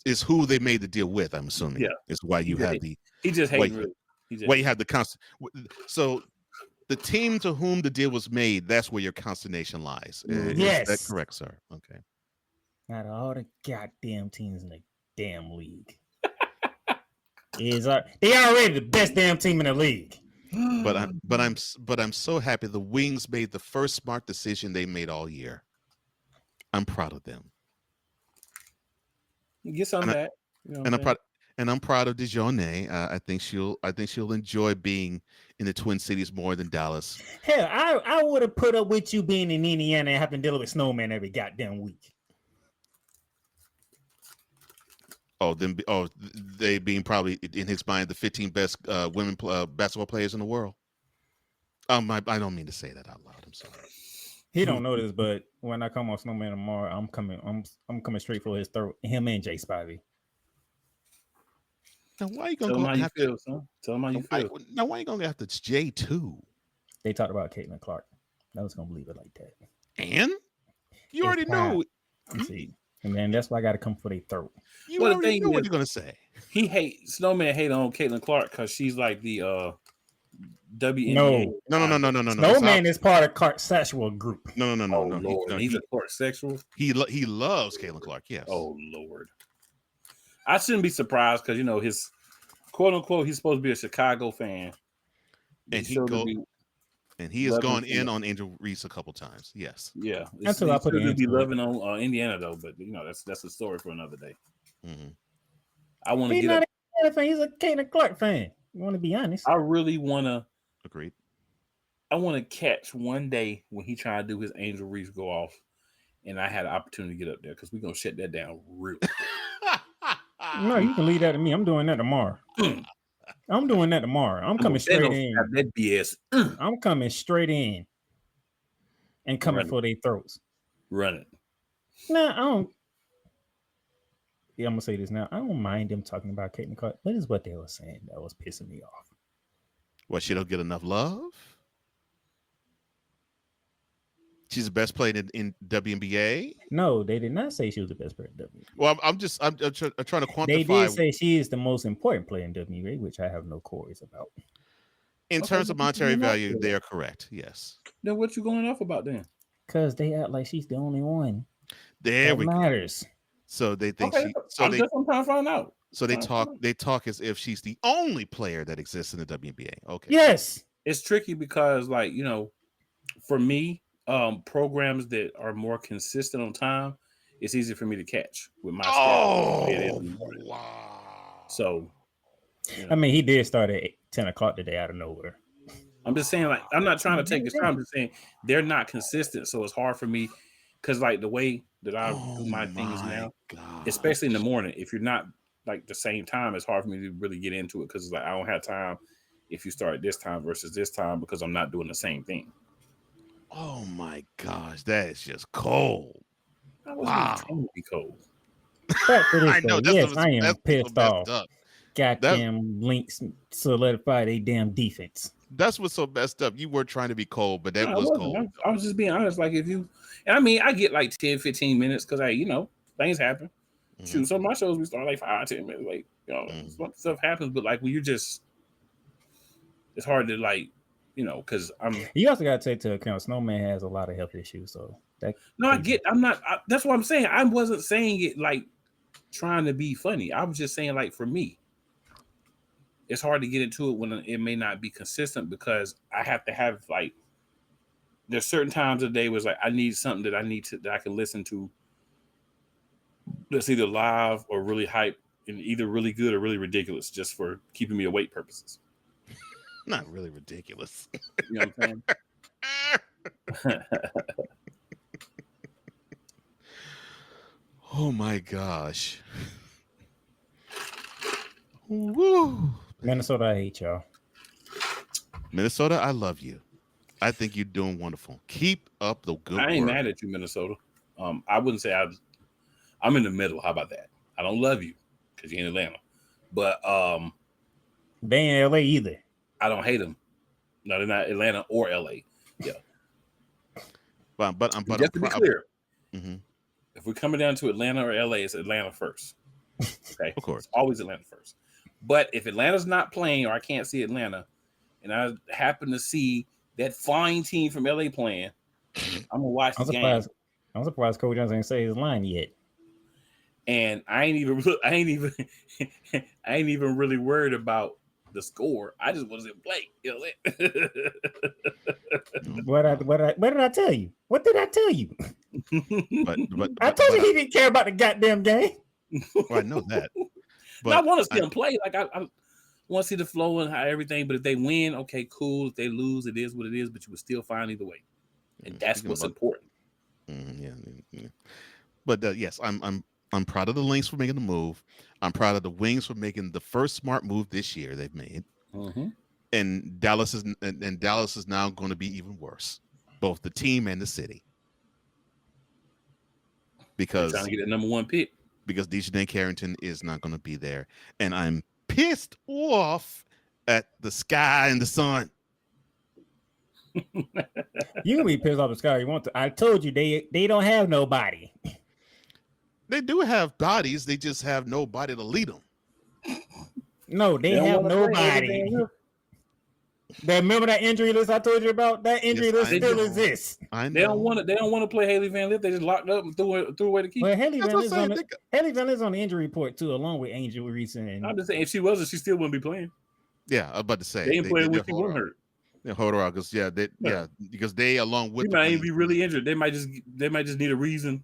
it's who they made the deal with. I'm assuming. Yeah, it's why you have the. He just hates. Why you have the constant. So the team to whom the deal was made, that's where your consternation lies. Yes, is that correct, sir? Okay. Out of all the goddamn teams in the damn league, they already the best damn team in the league. I'm so happy the Wings made the first smart decision they made all year. I'm proud of them. Get some And, back. You know what and I'm I'm proud. And I'm proud of DeJournay. I think she'll enjoy being in the Twin Cities more than Dallas. Hell, I would have put up with you being in Indiana and having to deal with snowman every goddamn week. They being probably in his mind the 15 best women basketball players in the world. I don't mean to say that out loud. I'm sorry. He don't know this, but when I come on Snowman tomorrow, I'm coming straight for his throat. Him and Jay Spivey. Now why are you gonna Tell him go how you after? feel, son. Tell him how you feel. Now why are you gonna go after J2? They talked about Caitlin Clark. I was gonna believe it like that. And you already know. See, and then that's why I got to come for their throat. You already know what you're gonna say. Snowman hate on Caitlin Clark because she's like the WNBA. No. Snowman is part of Clark's sexual group. No. Lord. He's a Clark sexual. He loves Caitlin Clark. Yes. Oh Lord. I shouldn't be surprised because his quote unquote he's supposed to be a Chicago fan, and he has gone in on Angel Reese a couple times. Yes. Yeah. That's what I put in. Be loving on Indiana though, but that's a story for another day. Mm-hmm. I want to He's get not up. a Indiana fan. He's a Caitlin Clark fan. You want to be honest? I really want to. Agreed. I want to catch one day when he trying to do his Angel Reese go off, and I had an opportunity to get up there because we're gonna shut that down real quick. No, you can leave that to me. I'm doing that tomorrow. I'm coming straight in. That BS. I'm coming straight in and coming for their throats. Run it. Nah, I don't. Yeah, I'm gonna say this now. I don't mind them talking about Caitlin Clark. What is what they were saying that was pissing me off? What, she don't get enough love? She's the best player in WNBA. No, they did not say she was the best player in WNBA. Well, I'm trying to quantify. They did say she is the most important player in WNBA, which I have no queries about. In terms of monetary value, they are correct. Yes. Then what you going off about then? Because they act like she's the only one. There we matters. Go. So they think I'm trying to find out. So they talk as if she's the only player that exists in the WNBA. Okay. Yes. It's tricky because, for me, programs that are more consistent on time, it's easy for me to catch with my schedule. Wow. So, I mean, he did start at 10 o'clock today out of nowhere. I'm just saying, I'm not trying to take his time. I'm just saying they're not consistent, so it's hard for me because, the way that I do my things now, especially in the morning, if you're not the same time, it's hard for me to really get into it because I don't have time if you start at this time versus this time because I'm not doing the same thing. Oh my gosh, that is just cold. I wasn't trying to be cold. I know. Yes, I am pissed off. Goddamn Lynx solidify they damn defense. That's what's so messed up. You were trying to be cold, but that was cold. I was just being honest. I get 10, 15 minutes because things happen. Mm-hmm. Shoot, some of my shows we start 5, 10 minutes late. Some stuff happens, but when you just, it's hard to because You also got to take into account Snowman has a lot of health issues, so that. No, that's what I'm saying. I wasn't saying it trying to be funny. I was just saying for me, it's hard to get into it when it may not be consistent because I have to have there's certain times of the day where I need something that I can listen to that's either live or really hype and either really good or really ridiculous just for keeping me awake purposes. Not really ridiculous. You know what I'm saying? Oh my gosh. Woo. Minnesota, I hate y'all. Minnesota, I love you. I think you're doing wonderful. Keep up the good work. I ain't mad at you, Minnesota. I wouldn't say I'm in the middle. How about that? I don't love you because you're in Atlanta. But they ain't LA either. I don't hate them. No, they're not Atlanta or LA. Yeah. But just to be clear, mm-hmm. If we're coming down to Atlanta or LA, it's Atlanta first. Okay. Of course. It's always Atlanta first. But if Atlanta's not playing or I can't see Atlanta and I happen to see that fine team from LA playing, I'm gonna watch the game. I'm surprised Coach Johnson didn't say his line yet. And I ain't even really worried about the score. I just want to play. You know What did I tell you? What did I tell you? But I told you he didn't care about the goddamn game. Well, I know that. But I want to see them play. Like I want to see the flow and how everything. But if they win, okay, cool. If they lose, it is what it is. But you will still find either way, and that's what's important. Yeah. But yes, I'm proud of the Lynx for making the move. I'm proud of the Wings for making the first smart move this year they've made. And Dallas is now going to be even worse, both the team and the city, because they're trying to get the number 1 pick. Because Dejanay Carrington is not going to be there, and I'm pissed off at the sky and the sun. You can be pissed off the sky if you want to. I told you they don't have nobody. They do have bodies. They just have nobody to lead them. No, they have nobody. Remember that injury list I told you about? That injury list still exists. I know. They don't want to play Haley Van Lith. They just locked up and threw away the key. Well, Haley Van Lith's on the injury report too, along with Angel Reese. And I'm just saying, if she wasn't, she still wouldn't be playing. Yeah, I was about to say they ain't playing with she wasn't hurt. Yeah, hold her out because because they along with she might even be really injured. They might just need a reason.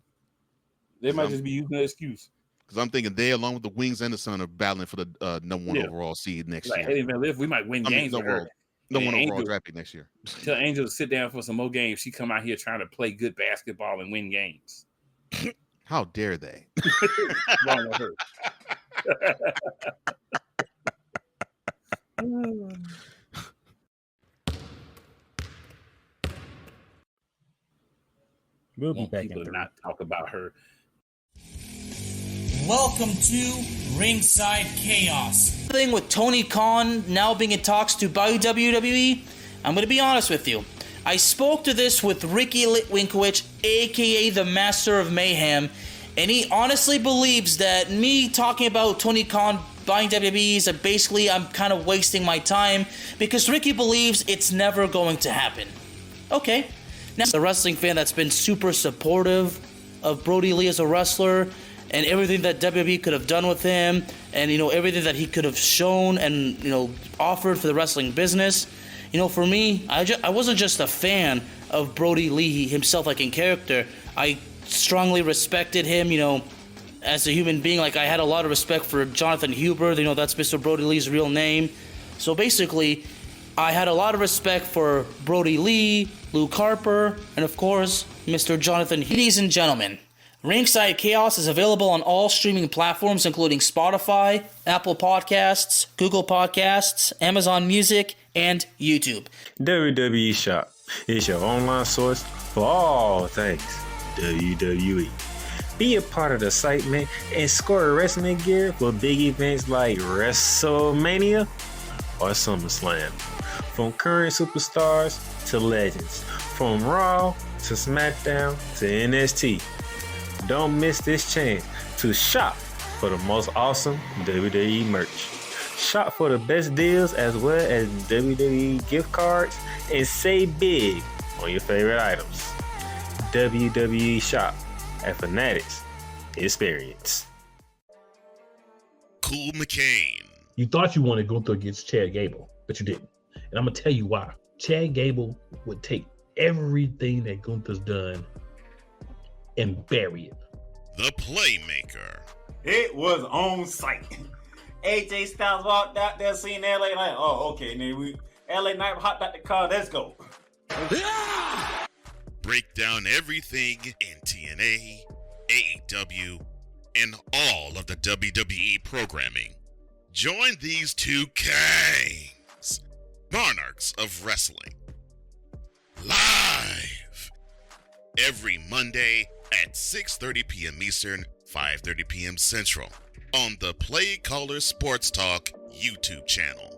They might just be using an excuse. Because I'm thinking they, along with the Wings and the Sun, are battling for the number 1 overall seed next year. Haley Van Lith, we might win games with her. No one overall draft pick next year. Tell Angel to sit down for some more games. She come out here trying to play good basketball and win games. How dare they? Wrong with her. We'll be back people in not talk about her. Welcome to Ringside Chaos. Thing with Tony Khan now being in talks to buy WWE, I'm going to be honest with you. I spoke to this with Ricky Litwinkowicz, aka the Master of Mayhem, and he honestly believes that me talking about Tony Khan buying WWE is basically I'm kind of wasting my time because Ricky believes it's never going to happen. Okay. Now, a wrestling fan that's been super supportive of Brody Lee as a wrestler and everything that WWE could have done with him and, everything that he could have shown and, offered for the wrestling business. For me, I wasn't just a fan of Brody Lee himself, like in character. I strongly respected him, as a human being. Like, I had a lot of respect for Jonathan Huber. That's Mr. Brody Lee's real name. So basically, I had a lot of respect for Brody Lee, Luke Harper, and of course, Mr. Jonathan. Ladies and gentlemen, Ringside Chaos is available on all streaming platforms, including Spotify, Apple Podcasts, Google Podcasts, Amazon Music, and YouTube. WWE Shop is your online source for all things WWE. Be a part of the site, man, and score wrestling gear for big events like WrestleMania or SummerSlam. From current superstars to legends, from Raw to SmackDown to NXT. Don't miss this chance to shop for the most awesome WWE merch. Shop for the best deals as well as WWE gift cards and save big on your favorite items. WWE Shop at Fanatics Experience. Cool McCain. You thought you wanted Gunther against Chad Gable, but you didn't. And I'm going to tell you why. Chad Gable would take everything that Gunther's done and bury it. The Playmaker. It was on site. AJ Styles walked out there, seen LA Knight. Oh, okay. Then LA Knight hopped out the car. Let's go. Break down everything in TNA, AEW, and all of the WWE programming. Join these two kings, monarchs of wrestling, live every Monday at 6:30 p.m. Eastern, 5:30 p.m. Central on the Play Caller Sports Talk YouTube channel.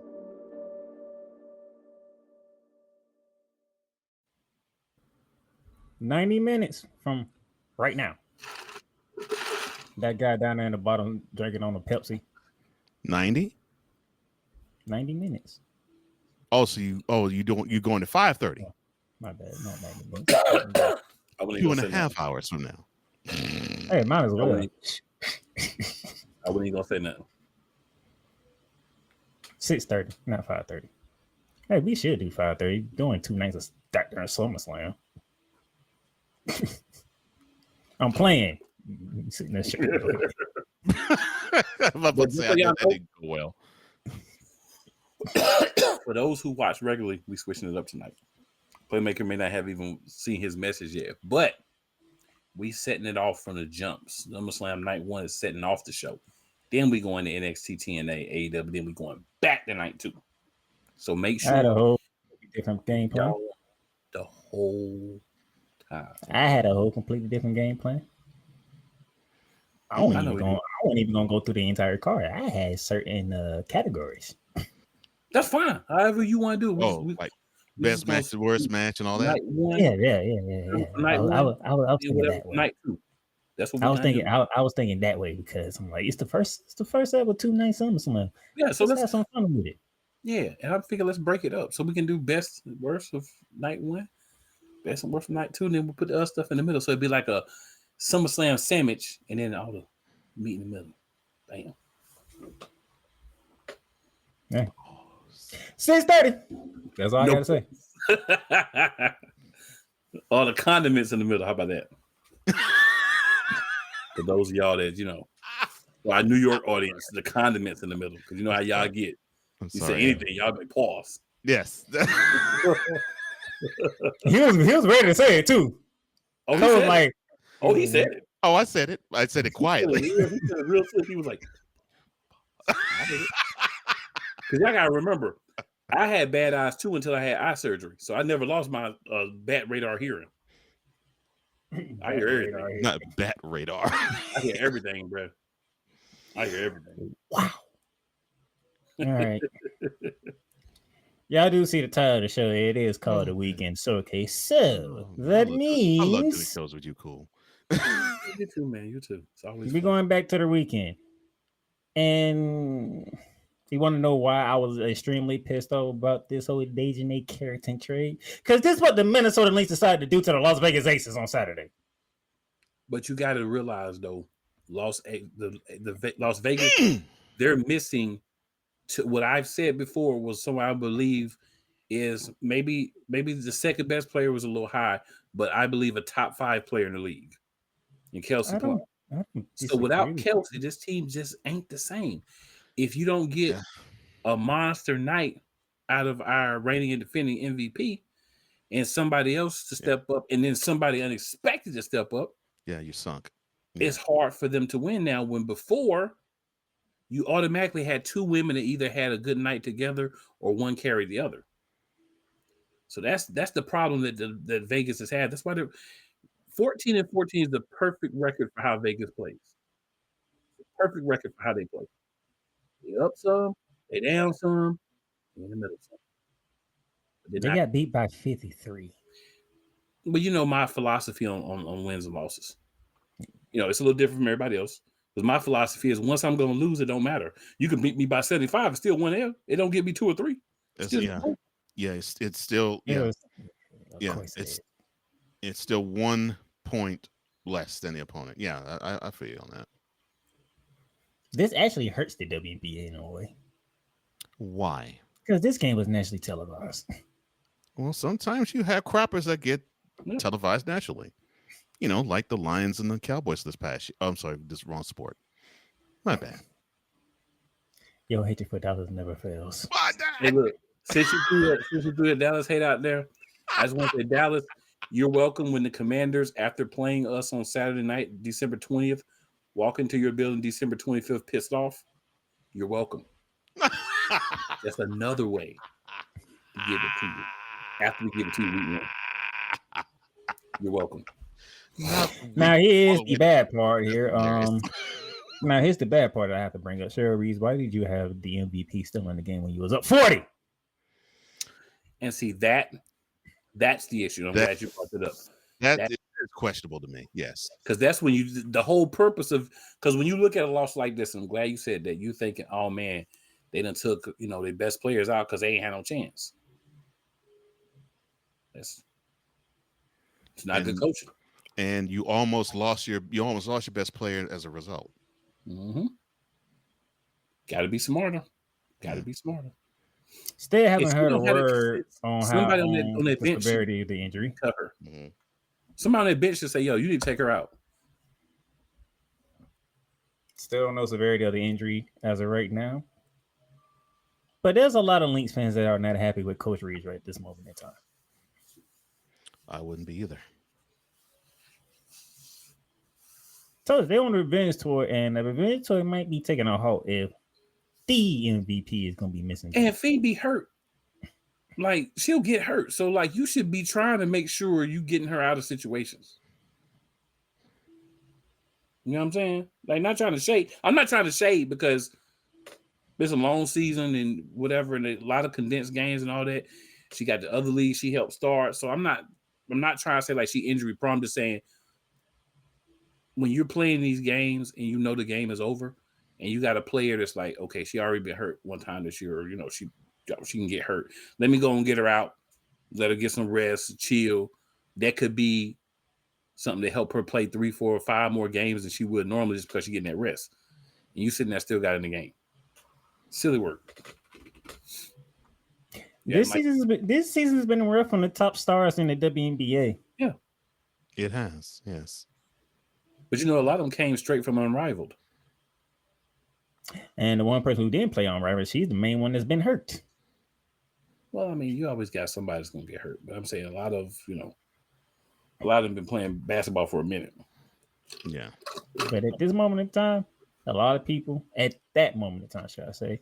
$90 minutes from right now. That guy down there in the bottom drinking on a Pepsi. 90 minutes. Oh, so you going to 5:30? Oh, my bad, not 90 minutes. 2.5 hours from now. Hey, might as well. I wasn't even gonna say nothing. 6:30, not 5:30. Hey, we should do 5:30. Doing 2 nights of that during SummerSlam. I'm playing. Sitting there shaking your head. I'm about to say, I know that didn't go well. For those who watch regularly, we switching it up tonight. Playmaker may not have even seen his message yet, but we setting it off from the jumps. SummerSlam night 1 is setting off the show. Then we going to NXT, TNA, AEW. Then we going back to night 2. So make sure I had a whole different game plan. The whole time. I had a whole completely different game plan. I wasn't even gonna go through the entire card. I had certain categories. That's fine. However you want to do. Like best match, the worst match, and all that. Yeah. I was thinking that way. Night 2. That's what I was thinking. I was thinking that way because I'm like, it's the first ever 2 night SummerSlam. Yeah, so let's have some fun with it. Yeah, and I figure let's break it up so we can do best and worst of night 1, best and worst of night 2, and then we'll put the other stuff in the middle. So it'd be like a SummerSlam sandwich, and then all the meat in the middle. Bam. Yeah. 6:30. That's all I gotta say. All the condiments in the middle. How about that? For those of y'all that for our New York audience, the condiments in the middle, because you know how y'all get. You say anything, y'all be pause. Yes. he was ready to say it too. He said it. Oh, I said it. I said it quietly. He said it real slick. He was like, because y'all gotta remember, I had bad eyes too until I had eye surgery, so I never lost my bat radar hearing. I hear everything. Not bat radar. I hear everything, bro. I hear everything. Wow. All right. Y'all do see the title of the show. It is called The Weekend Showcase. So that means I love doing shows with you, cool. You too, man. You too. It's always we're going back to the weekend. And you want to know why I was extremely pissed off about this whole Dejanay Carrington trade? Because this is what the Minnesota Lynx decided to do to the Las Vegas Aces on Saturday. But you got to realize, though, Las Vegas, they're missing. To what I've said before was someone I believe is maybe the second best player was a little high, but I believe a top 5 player in the league. And Kelsey Plum. So without Kelsey, this team just ain't the same. If you don't get a monster night out of our reigning and defending MVP and somebody else to step up and then somebody unexpected to step up, you sunk. It's hard for them to win now when before you automatically had 2 women that either had a good night together or one carried the other. So that's the problem that Vegas has had. That's why they're 14-14 is the perfect record for how Vegas plays. The perfect record for how they play. They up some, they down some, in the middle some. They got beat by 53. But you know my philosophy on wins and losses. It's a little different from everybody else. Because my philosophy is once I'm going to lose, it don't matter. You can beat me by 75 and still 1 L. It don't give me 2 or 3. It's still it's still 1 point less than the opponent. Yeah, I feel you on that. This actually hurts the WNBA in a way. Why? Because this game was nationally televised. Well, sometimes you have crappers that get televised naturally. Like the Lions and the Cowboys this past year. Oh, I'm sorry, this wrong sport. My bad. Yo, hatred for Dallas never fails. Hey, look, since you threw the Dallas hate out there, I just want to say, Dallas, you're welcome when the Commanders, after playing us on Saturday night, December 20th, walk into your building December 25th pissed off. You're welcome. That's another way to give it to you. After we give it to you, week 1. You're welcome. Now here's the bad part here. Now here's the bad part I have to bring up. Cheryl Reeves, why did you have the MVP still in the game when you was up 40? And see that's the issue. I'm glad you brought it up. That is questionable to me. Yes, because that's when the whole purpose of when you look at a loss like this, and I'm glad you said that. You thinking, oh man, they done took their best players out because they ain't had no chance. It's not good coaching. And you almost lost your best player as a result. Mm-hmm. Got to be smarter. Got to be smarter. Still haven't If you heard a don't have it, word on how somebody on that the bench severity of the injury. cut her. Somebody on that bench should say, "Yo, you need to take her out." Still don't know severity of the injury as of right now. But there's a lot of Lynx fans that are not happy with Coach Reeves right at this moment in time. I wouldn't be either. So they're on the revenge tour, and the revenge tour might be taking a halt if the MVP is going to be missing. And Phoebe hurt. Like, she'll get hurt. So, like, you should be trying to make sure you getting her out of situations. You know what I'm saying? Like, not trying to shade. I'm not trying to shade because it's a long season and whatever, and a lot of condensed games and all that. She got the other league she helped start. So I'm not trying to say like she injury prone. I'm just saying when you're playing these games and you know the game is over and you got a player that's like, okay, she already been hurt one time this year, or, you know, she can get hurt. Let me go and get her out. Let her get some rest, chill. That could be something to help her play 3, 4, or 5 more games than she would normally just because she's getting that rest. And you sitting there still got in the game. Silly work. Yeah, this season's been rough on the top stars in the WNBA. Yeah. It has, yes. But you know, a lot of them came straight from Unrivaled. And the one person who didn't play Unrivaled, she's the main one that's been hurt. Well, I mean, you always got somebody that's going to get hurt. But I'm saying a lot of them been playing basketball for a minute. Yeah. But at this moment in time, a lot of people at that moment in time, should I say,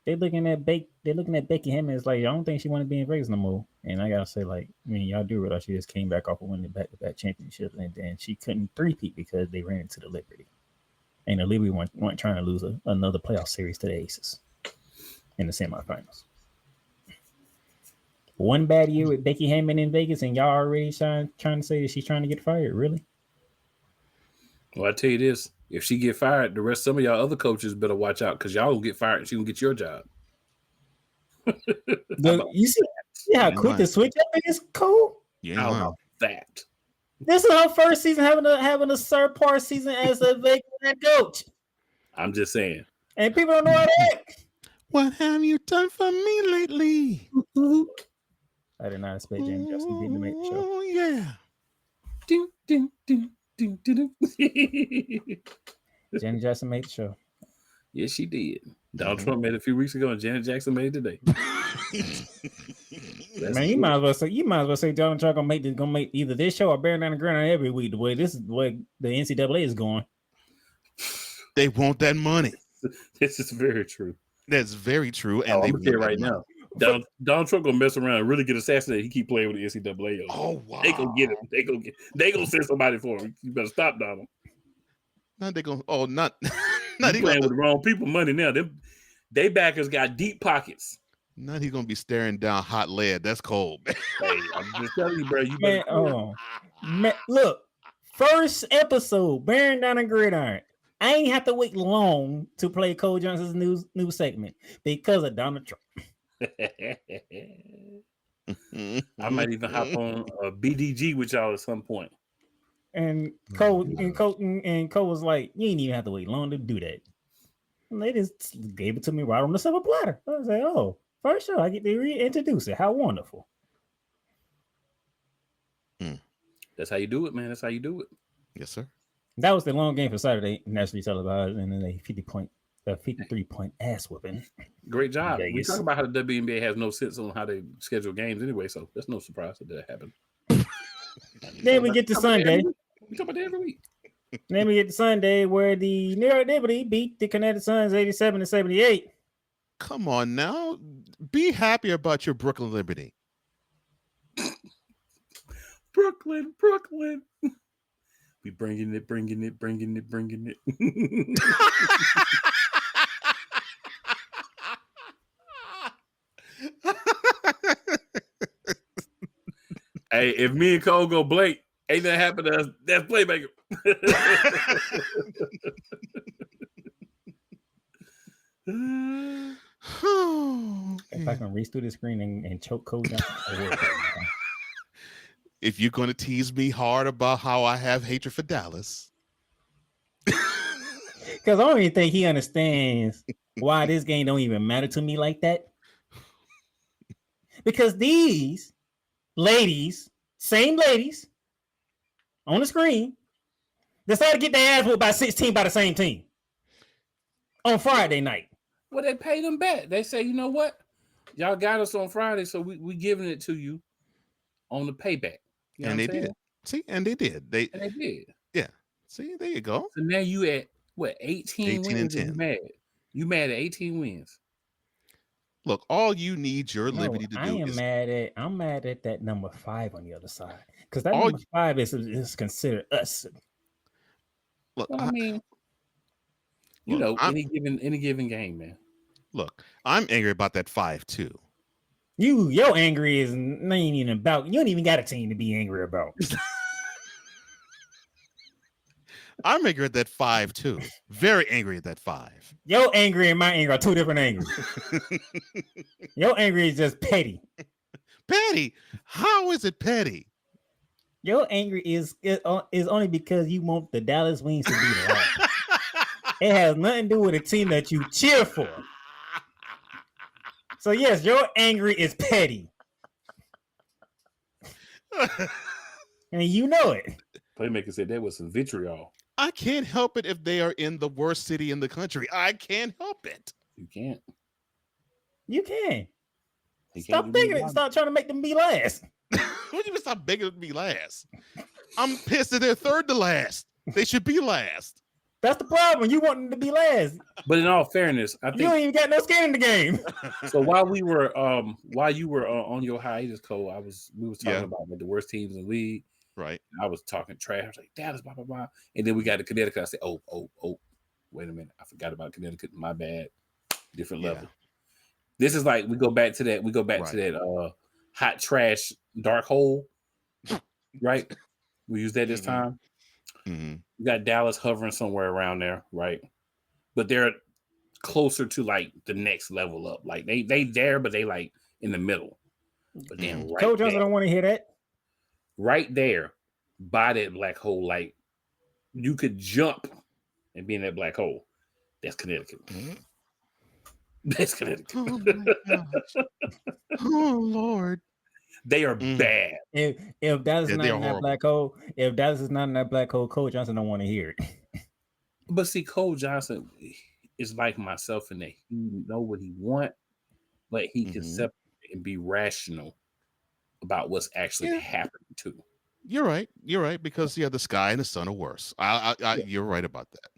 they're looking at Becky Hammond as like, I don't think she want to be in Vegas no more. And I gotta say, like, I mean, y'all do realize she just came back off of winning back-to-back championships, and then she couldn't three-peat because they ran into the Liberty. And the Liberty weren't trying to lose another playoff series to the Aces in the semifinals. One bad year with Becky Hammond in Vegas, and y'all already trying to say that she's trying to get fired, really? Well, I tell you this. If she get fired, the rest some of y'all other coaches better watch out because y'all will get fired and she gonna get your job. You see how quick the switch up is? Cool. Yeah, how about that? This is her first season having a subpar season as a Vegas head coach. I'm just saying. And people don't know how to act. What have you done for me lately? I did not expect James Justin to make the show. Oh yeah. Ding, ding, ding. Janet Jackson made the show. Yes, she did. Donald Trump made it a few weeks ago, and Janet Jackson made it today. Man, you might as well say Donald Trump gonna make either this show or bearing down the ground every week. The way this is the way the NCAA is going. They want that money. This is very true. That's very true. And I'm they gonna tell you right money. now. Donald Trump gonna mess around and really get assassinated. He keep playing with the NCAA. Oh wow! They gonna get him. They gonna send somebody for him. You better stop, Donald. Not they gonna. Oh, not he playing with the wrong people. Money now. They backers got deep pockets. Not he gonna be staring down hot lead. That's cold. Hey, I'm just telling you, bro. You better. Man, look, first episode, bearing down a gridiron. I ain't have to wait long to play Cole Johnson's new segment because of Donald Trump. I might even hop on a BDG with y'all at some point. And Cole was like, "You ain't even have to wait long to do that." And they just gave it to me right on the silver platter. I was like, "Oh, first show, I get to reintroduce it. How wonderful!" That's how you do it, man. That's how you do it. Yes, sir. That was the long game for Saturday, nationally televised, and then a 53-point ass whooping. Great job. Vegas. We talk about how the WNBA has no sense on how they schedule games anyway, so that's no surprise that happened. Then we get to Sunday. We talk about that every week. Then we get to Sunday where the New York Liberty beat the Connecticut Suns 87-78. Come on now. Be happy about your Brooklyn Liberty. Brooklyn. We bringing it. Hey, if me and Cole go Blake, ain't that happen to us? That's playmaker. If I can reach through the screen and choke Cole Johnson. If you're going to tease me hard about how I have hatred for Dallas. Because I don't even think he understands why this game don't even matter to me like that. Because these ladies, same ladies on the screen, decided to get their ass whooped by 16 by the same team on Friday night. Well, they paid them back. They say, you know what? Y'all got us on Friday, so we giving it to you on the payback. You know and they did. See, and they did. They did. Yeah. See, there you go. So now you at what 18 wins and 10. You mad. You mad at 18 wins. Look, all you need your liberty to do is I'm mad at that number 5 on the other side. Because that number 5 is considered us. Look, well, I mean, any given game, man. Look, I'm angry about that 5 too. Your angry is ain't even about. You don't even got a team to be angry about. I'm angry at that 5 too. Very angry at that 5. Your angry and my anger are two different angry. Your angry is just petty. Petty? How is it petty? Your angry is only because you want the Dallas Wings to be lost. It has nothing to do with a team that you cheer for. So yes, your angry is petty. And you know it. Playmaker said that was some vitriol. I can't help it if they are in the worst city in the country. I can't help it. You can't. You can. Stop thinking it. Stop trying to make them be last. What do you mean stop begging them to be last? I'm pissed that they're third to last. They should be last. That's the problem. You want them to be last. But in all fairness, I think you ain't even got no skin in the game. So while you were on your hiatus, Cole, we was talking about the worst teams in the league. Right. I was talking trash. I was like, Dallas, blah, blah, blah. And then we got to Connecticut. I said, oh, wait a minute. I forgot about Connecticut. My bad. Different level. This is like we go back to that hot trash dark hole. Right? We use that this time. Mm-hmm. You got Dallas hovering somewhere around there, right? But they're closer to like the next level up. Like they there, but they like in the middle. But then Coach Johnson don't want to hear that. Right there by that black hole, like you could jump and be in that black hole. That's Connecticut. Mm-hmm. That's Connecticut. Oh my gosh. Oh Lord. They are bad. If Dallas is not in that black hole, Coach Johnson don't want to hear it. But see, Cole Johnson is like myself in that he know what he want, but he can separate and be rational about what's actually happening too. You're right, because the sky and the sun are worse. You're right about that.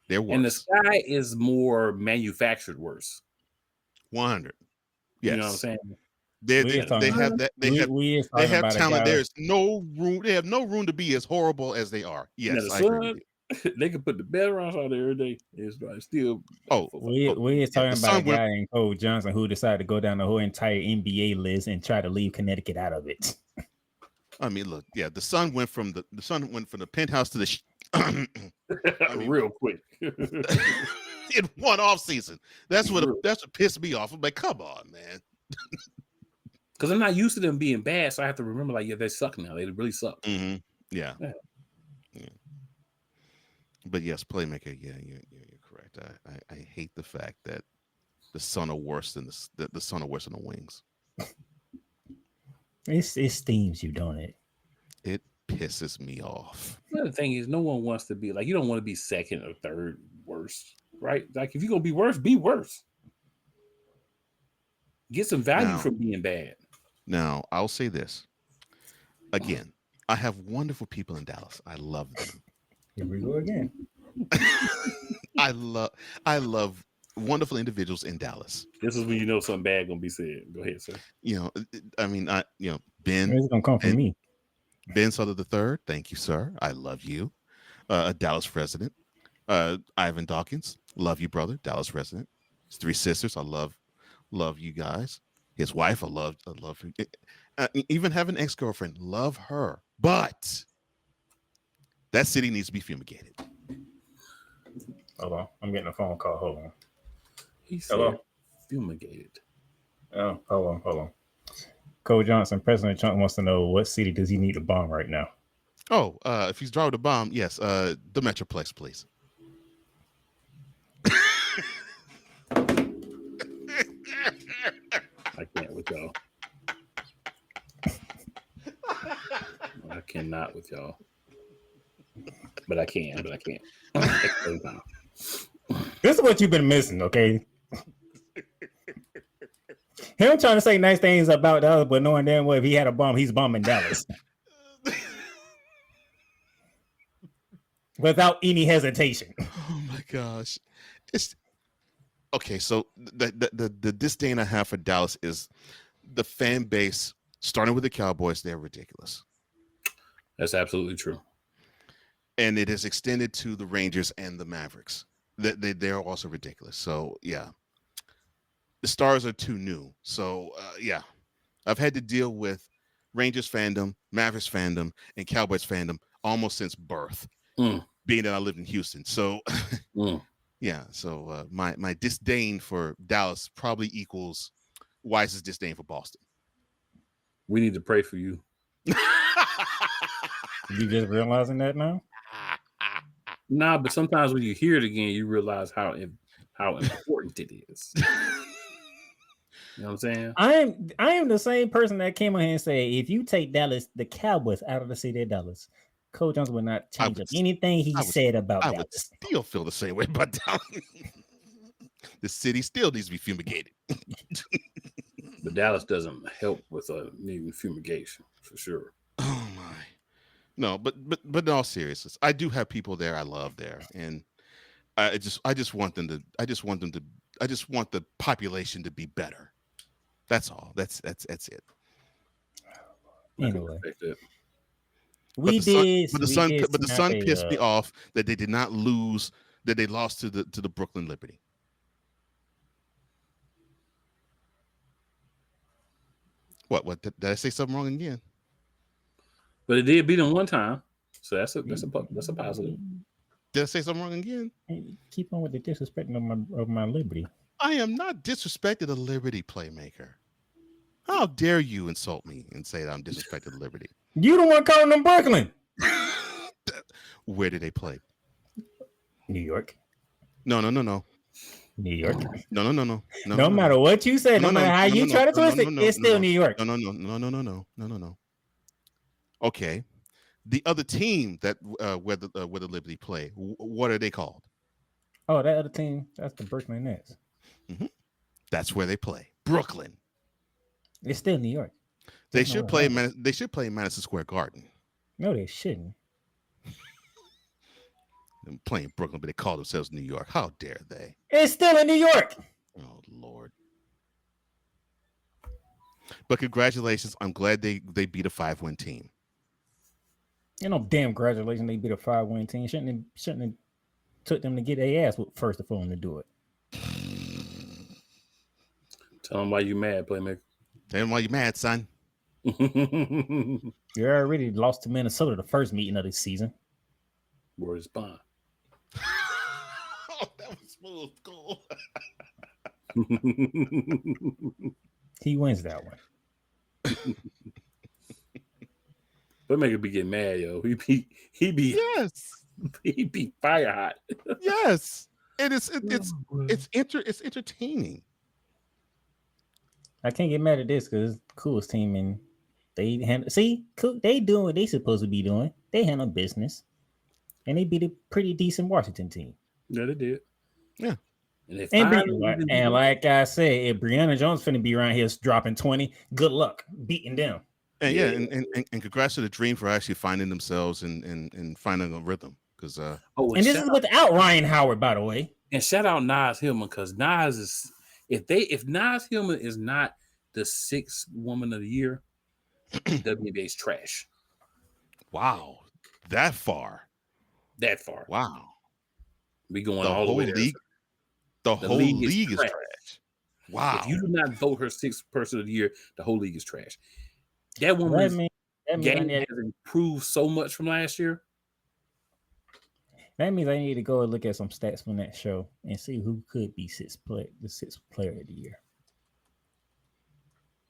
They're worse. And the sky is more manufactured worse. 100. Yes. You know what I'm saying? They have that. They have talent. There's no room. They have no room to be as horrible as they are. Yes, I agree with you. They can put the bed around out there every day. It's still. We is talking about a guy in Cole Johnson who decided to go down the whole entire NBA list and try to leave Connecticut out of it. I mean, look, the sun went from the penthouse to the real quick in one off season. That's what pissed me off. I'm like, come on, man. Because I'm not used to them being bad, so I have to remember, like, they suck now. They really suck. Mm-hmm. Yeah. But yes, playmaker. Yeah, you're correct. I hate the fact that the Sun are worse than the Sun are worse than the Wings. It steams you, don't it? It pisses me off. The other thing is, no one wants to be like, you don't want to be second or third worst, right? Like, if you're gonna be worse, be worse. Get some value from being bad. Now, I'll say this again. I have wonderful people in Dallas. I love them. Here we go again. I love wonderful individuals in Dallas. This is when you know something bad gonna be said. Go ahead, sir. Ben. It's gonna come from me. Ben Sutter III. Thank you, sir. I love you. A Dallas resident. Ivan Dawkins. Love you, brother. Dallas resident. His 3 sisters. I love you guys. His wife. I love her. Even have an ex-girlfriend. Love her. But that city needs to be fumigated. Hold on. I'm getting a phone call. Hold on. He said fumigated. Oh, hold on. Cole Johnson, President Trump wants to know what city does he need to bomb right now? Oh, if he's dropping a bomb, yes. The Metroplex, please. not with y'all. But I can. This is what you've been missing, okay? Him trying to say nice things about Dallas, but knowing damn well if he had a bomb, he's bombing Dallas. Without any hesitation. Oh my gosh. It's okay. So the disdain I have for Dallas is the fan base, starting with the Cowboys. They're ridiculous. That's absolutely true. And it is extended to the Rangers and the Mavericks. They're also ridiculous. So yeah, the Stars are too new. So yeah, I've had to deal with Rangers fandom, Mavericks fandom, and Cowboys fandom almost since birth. Being that I lived in Houston. So yeah, so my disdain for Dallas probably equals Wise's disdain for Boston. We need to pray for you. You just realizing that now? Nah, but sometimes when you hear it again, you realize how important it is. You know what I'm saying? I am the same person that came on here and said, if you take Dallas, the Cowboys out of the city of Dallas, Coach Jones would not change anything he said about Dallas. I would still feel the same way about Dallas. The city still needs to be fumigated. But Dallas doesn't help with needing fumigation for sure. Oh my. No, but in all seriousness, I do have people there I love there, and I just want the population to be better. That's all. That's it. Anyway, but the Sun pissed me off that they did not lose, that they lost to the Brooklyn Liberty. What did I say something wrong again? But it did beat them one time, so that's a positive. Did I say something wrong again? Hey, keep on with the disrespecting of my Liberty. I am not disrespecting the Liberty playmaker. How dare you insult me and say that I'm disrespecting the Liberty? You the one calling them Brooklyn. Where did they play? New York. No. New York. No. No matter what you say, no matter how you try to twist it, it's still New York. No. Okay, the other team that where the Liberty play, what are they called? Oh, that other team, that's the Brooklyn Nets. Mm-hmm. That's where they play, Brooklyn. It's still New York. They should play. They should play Madison Square Garden. No, they shouldn't. They're playing Brooklyn, but they call themselves New York. How dare they? It's still in New York. Oh Lord. But congratulations! I'm glad they beat a 5-win team. You know, damn congratulations! They beat a 5-win team. Shouldn't have took them to get their ass first of all to do it. Tell them why you mad, playmaker. Tell them why you mad, son. You already lost to Minnesota the first meeting of the season. Where's Bond? Oh, that was smooth. Cool. He wins that one. Playmaker be getting mad, yo. He be fire hot. Yes, it's entertaining. I can't get mad at this because it's the coolest team, and they doing what they supposed to be doing. They handle business, and they beat a pretty decent Washington team. Yeah, they did. Yeah, and like I said, if Brianna Jones finna be around here dropping 20, good luck beating them. And and congrats to the Dream for actually finding themselves and finding a rhythm. Because and this is without Ryan Howard, by the way. And shout out Nas Hillman, because Nas is if Nas Hillman is not the 6th woman of the year, WNBA's trash. Wow, that far. Wow, we going all the way there. The whole league is trash. Wow. If you do not vote her 6th person of the year, the whole league is trash. That woman's game has improved so much from last year. That means I need to go and look at some stats from that show and see who could be the 6th player of the year.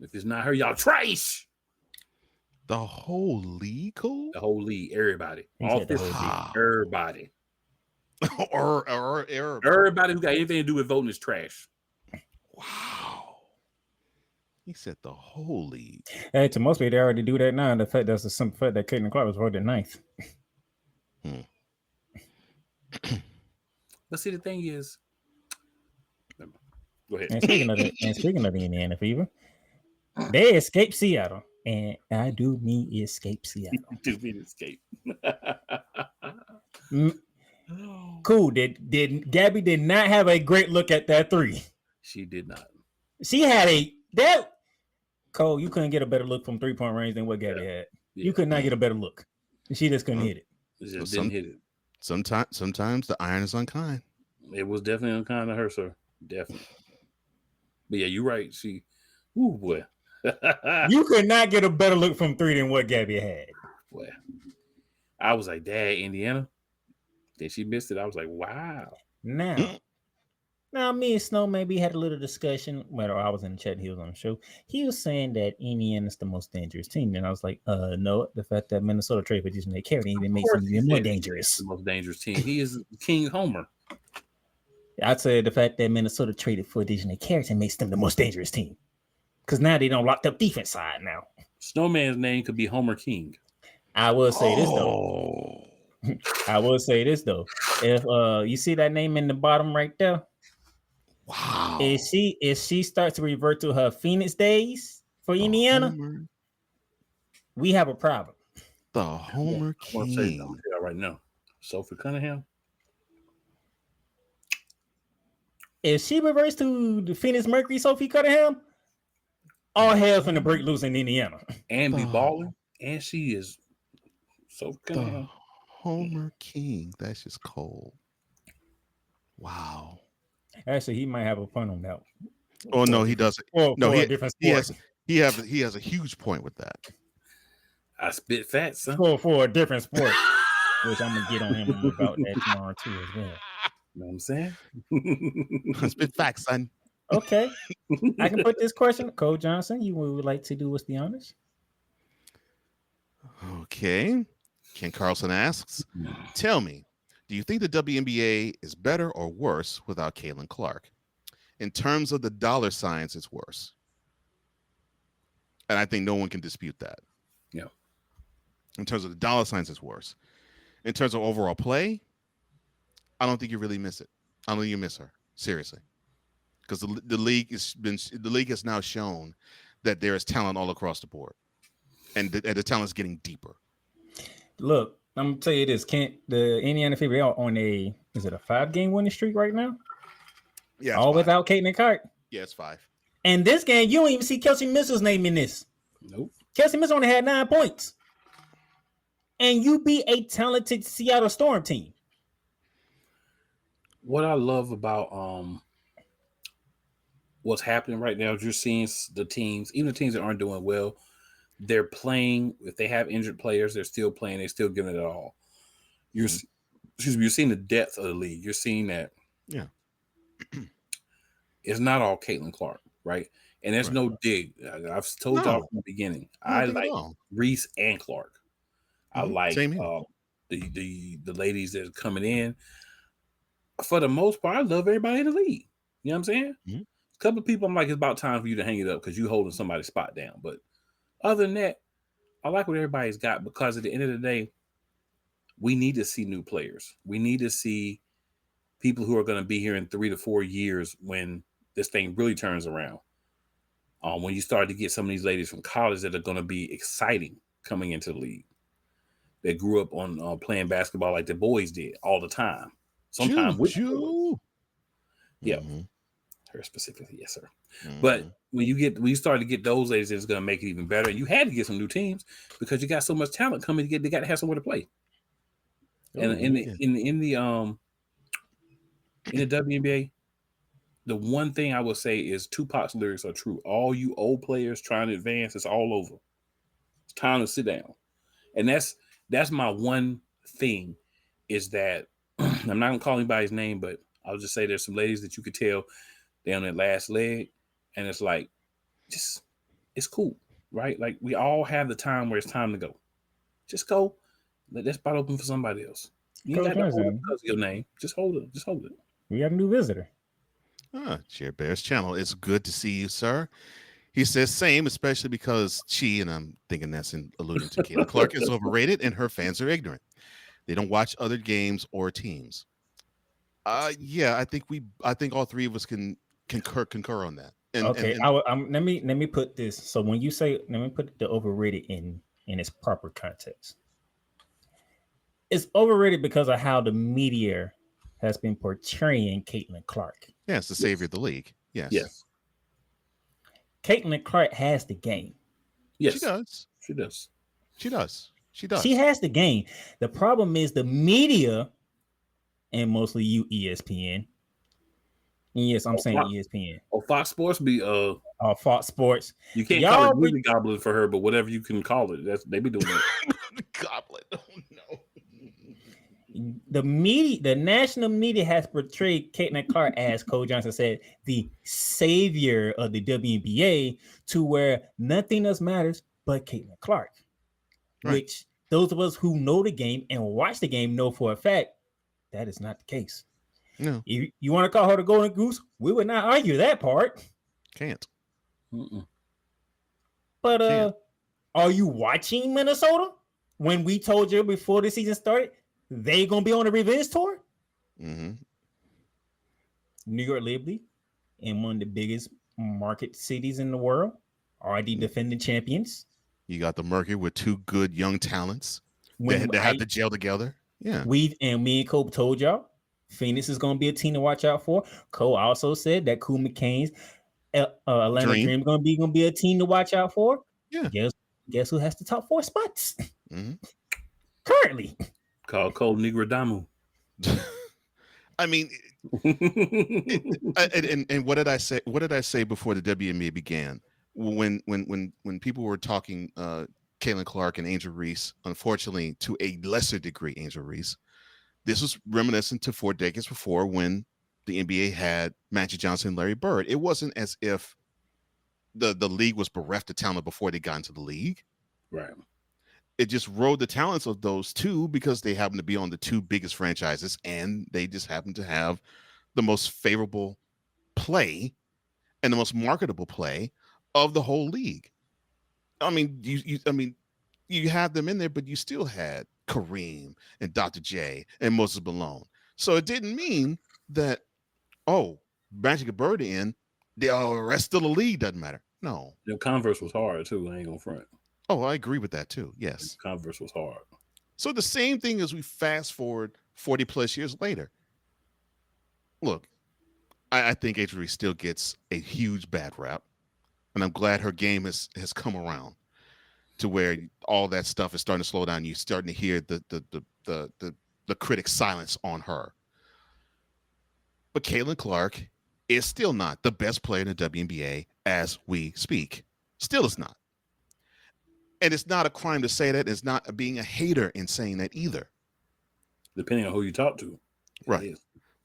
If it's not her, y'all trash. The whole league, cool? The whole league, everybody. Everybody. Everybody who got anything to do with voting is trash. Wow. He said the whole league. Hey, to most people, they already do that now. And the fact that's the simple fact that Caitlin Clark was voted ninth. But see, the thing is, go ahead. And speaking of the Indiana Fever, they escaped Seattle, and I do mean escape Seattle. Do mean escape. Cool. Did Gabby did not have a great look at that three? She did not. She had Cole, you couldn't get a better look from 3-point range than what Gabby had. Yeah. You could not get a better look. She just couldn't hit it. Just didn't hit it. Sometimes the iron is unkind. It was definitely unkind to her, sir. Definitely. But yeah, you're right. She, ooh boy. You could not get a better look from three than what Gabby had. Boy. I was like, Dad, Indiana. Then she missed it. I was like, wow. Now, me and Snow maybe had a little discussion. Well, I was in the chat. He was on the show. He was saying that Indiana's the most dangerous team. And I was like, no, the fact that Minnesota traded for Disney carry even makes them even more dangerous. The most dangerous team. He is King Homer. I'd say the fact that Minnesota traded for Disney carry makes them the most dangerous team. Because now they don't locked up defense side now. Snowman's name could be Homer King. I will say this, though. I will say this, though. If you see that name in the bottom right there, wow. If she starts to revert to her Phoenix days for Indiana, we have a problem. The Homer King. I want to say right now. Sophie Cunningham. If she reverts to the Phoenix Mercury, Sophie Cunningham, all hell's gonna break loose in Indiana. And be balling. And she is Sophie Cunningham. Homer King. That's just cold. Wow. Actually, he might have a pun on that. Oh no, he doesn't. No, he has a huge point with that. I spit fat, son. For a different sport, which I'm gonna get on him about that tomorrow too as well. You know what I'm saying? Spit facts, son. Okay, I can put this question, Cole Johnson. You would like to do what's the honors? Okay. Ken Carlson asks, tell me, do you think the WNBA is better or worse without Caitlin Clark? In terms of the dollar signs, it's worse. And I think no one can dispute that. Yeah. In terms of the dollar signs, it's worse. In terms of overall play, I don't think you really miss it. I don't think you miss her. Seriously. Because the league has now shown that there is talent all across the board. And the talent is getting deeper. Look, I'm gonna tell you this: the Indiana Fever are on a 5-game winning streak right now? Yeah, all without Caitlin Clark. Yeah, it's 5. And this game, you don't even see Kelsey Mitchell's name in this. Nope. Kelsey Mitchell only had 9 points, and you beat a talented Seattle Storm team. What I love about what's happening right now is you're seeing the teams, even the teams that aren't doing well. They're playing. If they have injured players, they're still playing. They're still giving it all. You're seeing the depth of the league. You're seeing that. Yeah, it's not all Caitlin Clark, right? And there's no dig. I've told y'all from the beginning. I like Reese and Clark. I like the ladies that are coming in. For the most part, I love everybody in the league. You know what I'm saying? A couple of people, I'm like, it's about time for you to hang it up because you're holding somebody's spot down. But other than that, I like what everybody's got because at the end of the day, we need to see new players. We need to see people who are going to be here in 3 to 4 years when this thing really turns around. When you start to get some of these ladies from college that are going to be exciting coming into the league. They grew up on playing basketball like the boys did all the time. Sometimes with you. Yeah. Her specifically, yes, sir. But when you start to get those ladies, it's going to make it even better. And you had to get some new teams because you got so much talent coming. They got to have somewhere to play. And in the WNBA, the one thing I would say is Tupac's lyrics are true. All you old players trying to advance, it's all over. It's time to sit down. And that's my one thing is that I'm not gonna call anybody's name, but I'll just say there's some ladies that you could tell they're on their last leg, and it's like, just it's cool, right? Like we all have the time where it's time to go. Just go. Let that spot open for somebody else. You ain't got to hold it because of your name. Just hold it. Just hold it. We have a new visitor. Chair Bears channel. It's good to see you, sir. He says same, especially because she, and I'm thinking that's alluding to Kahleah Clark, is overrated and her fans are ignorant. They don't watch other games or teams. Yeah, I think all three of us can concur on that. Okay, let me put this. So when you say, let me put the overrated in its proper context. It's overrated because of how the media has been portraying Kahleah Clark. Yeah, it's the savior of the league. Yes. Kahleah Clark has the game. Yes, she does. She does. She does. She does. She has the game. The problem is the media, and mostly you, ESPN. And yes, I'm saying ESPN. Oh, Fox Sports be Fox Sports. You can't call it music goblin for her, but whatever you can call it, they be doing that. Goblin. Oh no. The media, the national media has portrayed Kahleah Clark, as Cole Johnson said, the savior of the WNBA, to where nothing else matters but Kahleah Clark. Right. Which those of us who know the game and watch the game know for a fact that is not the case. No. If you want to call her the Golden Goose, we would not argue that part. Can't. But are you watching Minnesota? When we told you before the season started, they gonna be on a revenge tour. Mm-hmm. New York Liberty, in one of the biggest market cities in the world, are the defending champions. You got the Mercury with two good young talents that have to gel together. Yeah, me and Cole told y'all Phoenix is gonna be a team to watch out for. Cole also said that Cool McCain's Atlanta Dream is gonna be a team to watch out for. Yeah, guess who has the top 4 spots currently? Called Cole Negradamu. I mean, and what did I say? What did I say before the WNBA began? When people were talking Kahleah Clark and Angel Reese, unfortunately to a lesser degree, Angel Reese, this was reminiscent to 4 decades before when the NBA had Magic Johnson and Larry Bird. It wasn't as if the league was bereft of talent before they got into the league. Right. It just rode the talents of those two because they happen to be on the 2 biggest franchises, and they just happen to have the most favorable play and the most marketable play of the whole league. I mean, you had them in there, but you still had Kareem and Dr. J and Moses Malone. So it didn't mean that, Magic and Bird in, the rest of the league doesn't matter. No. The Converse was hard too. I ain't gonna front. Oh, I agree with that too. Yes. Converse was hard. So the same thing as we fast forward 40 plus years later. Look, I think Adrienne still gets a huge bad rap, and I'm glad her game has come around to where all that stuff is starting to slow down. You're starting to hear the critics' silence on her. But Kahleah Clark is still not the best player in the WNBA as we speak. Still is not. And it's not a crime to say that. It's not being a hater in saying that either. Depending on who you talk to. Right.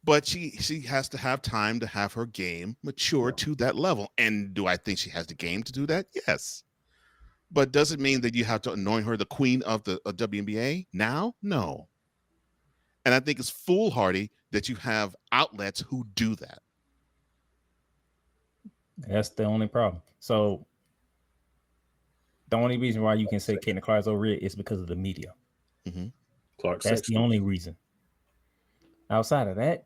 But she has to have time to have her game mature to that level. And do I think she has the game to do that? Yes. But does it mean that you have to anoint her the queen of the WNBA now? No. And I think it's foolhardy that you have outlets who do that. That's the only problem. So the only reason why you can say Kahleah Clark is overrated is because of the media. Mm-hmm. That's the only reason. Outside of that,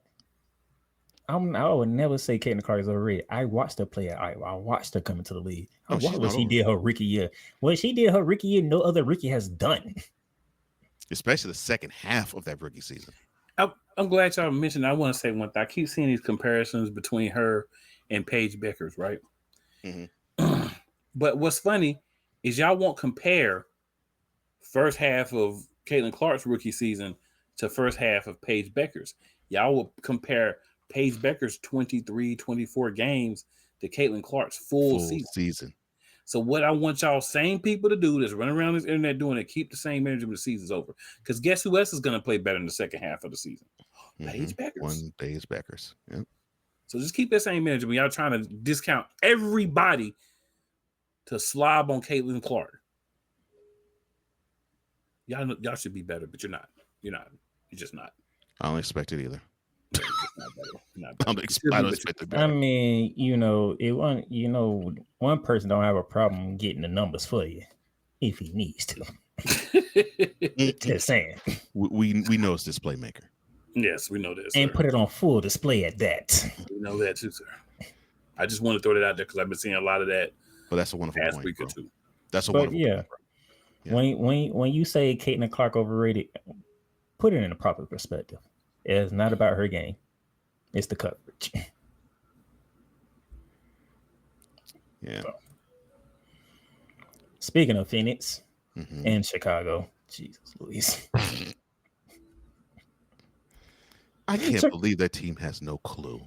I would never say Kahleah Clark is overrated. I watched her play at Iowa. I watched her come into the league. I watched what she did her rookie year. What she did her rookie year, no other rookie has done. Especially the second half of that rookie season. I'm glad y'all mentioned. I want to say one thing. I keep seeing these comparisons between her and Paige Beckers, right? Mm-hmm. But what's funny is y'all won't compare first half of Kahleah Clark's rookie season to first half of Paige Beckers. Y'all will compare Paige Beckers 23, 24 games to Kahleah Clark's full season. So what I want y'all same people to do that's running around this internet doing it, keep the same energy when the season's over. Because guess who else is going to play better in the second half of the season? Paige Beckers. One Paige Beckers. Yep. So just keep that same energy when y'all trying to discount everybody to slob on Kahleah Clark. Y'all should be better, but you're not. You're not. You're just not. I don't expect it either. Not I'm better. I don't expect it I better. mean, one person don't have a problem getting the numbers for you if he needs to. Just saying. We know it's this playmaker. Yes, we know this. And Sir. put it on full display at that. We know that too, sir. I just want to throw that out there because I've been seeing a lot of that. But that's a wonderful past point, week bro. or two. That's a But wonderful yeah, point, bro. Yeah. when you say Caitlin Clark overrated, put it in a proper perspective. It's not about her game; it's the coverage. Yeah. Speaking of Phoenix and Chicago, Jesus Louise. I can't believe that team has no clue.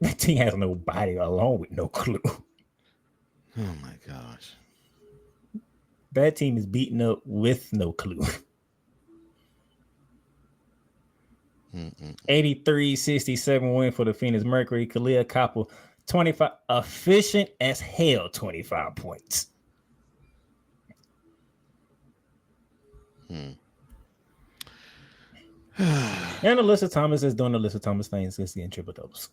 That team has nobody along with no clue. Oh my gosh. That team is beaten up with no clue. 83-67 win for the Phoenix Mercury. Kahleah Copper, 25, efficient as hell, 25 points. And Alyssa Thomas is doing Alyssa Thomas things. It's getting triple doubles.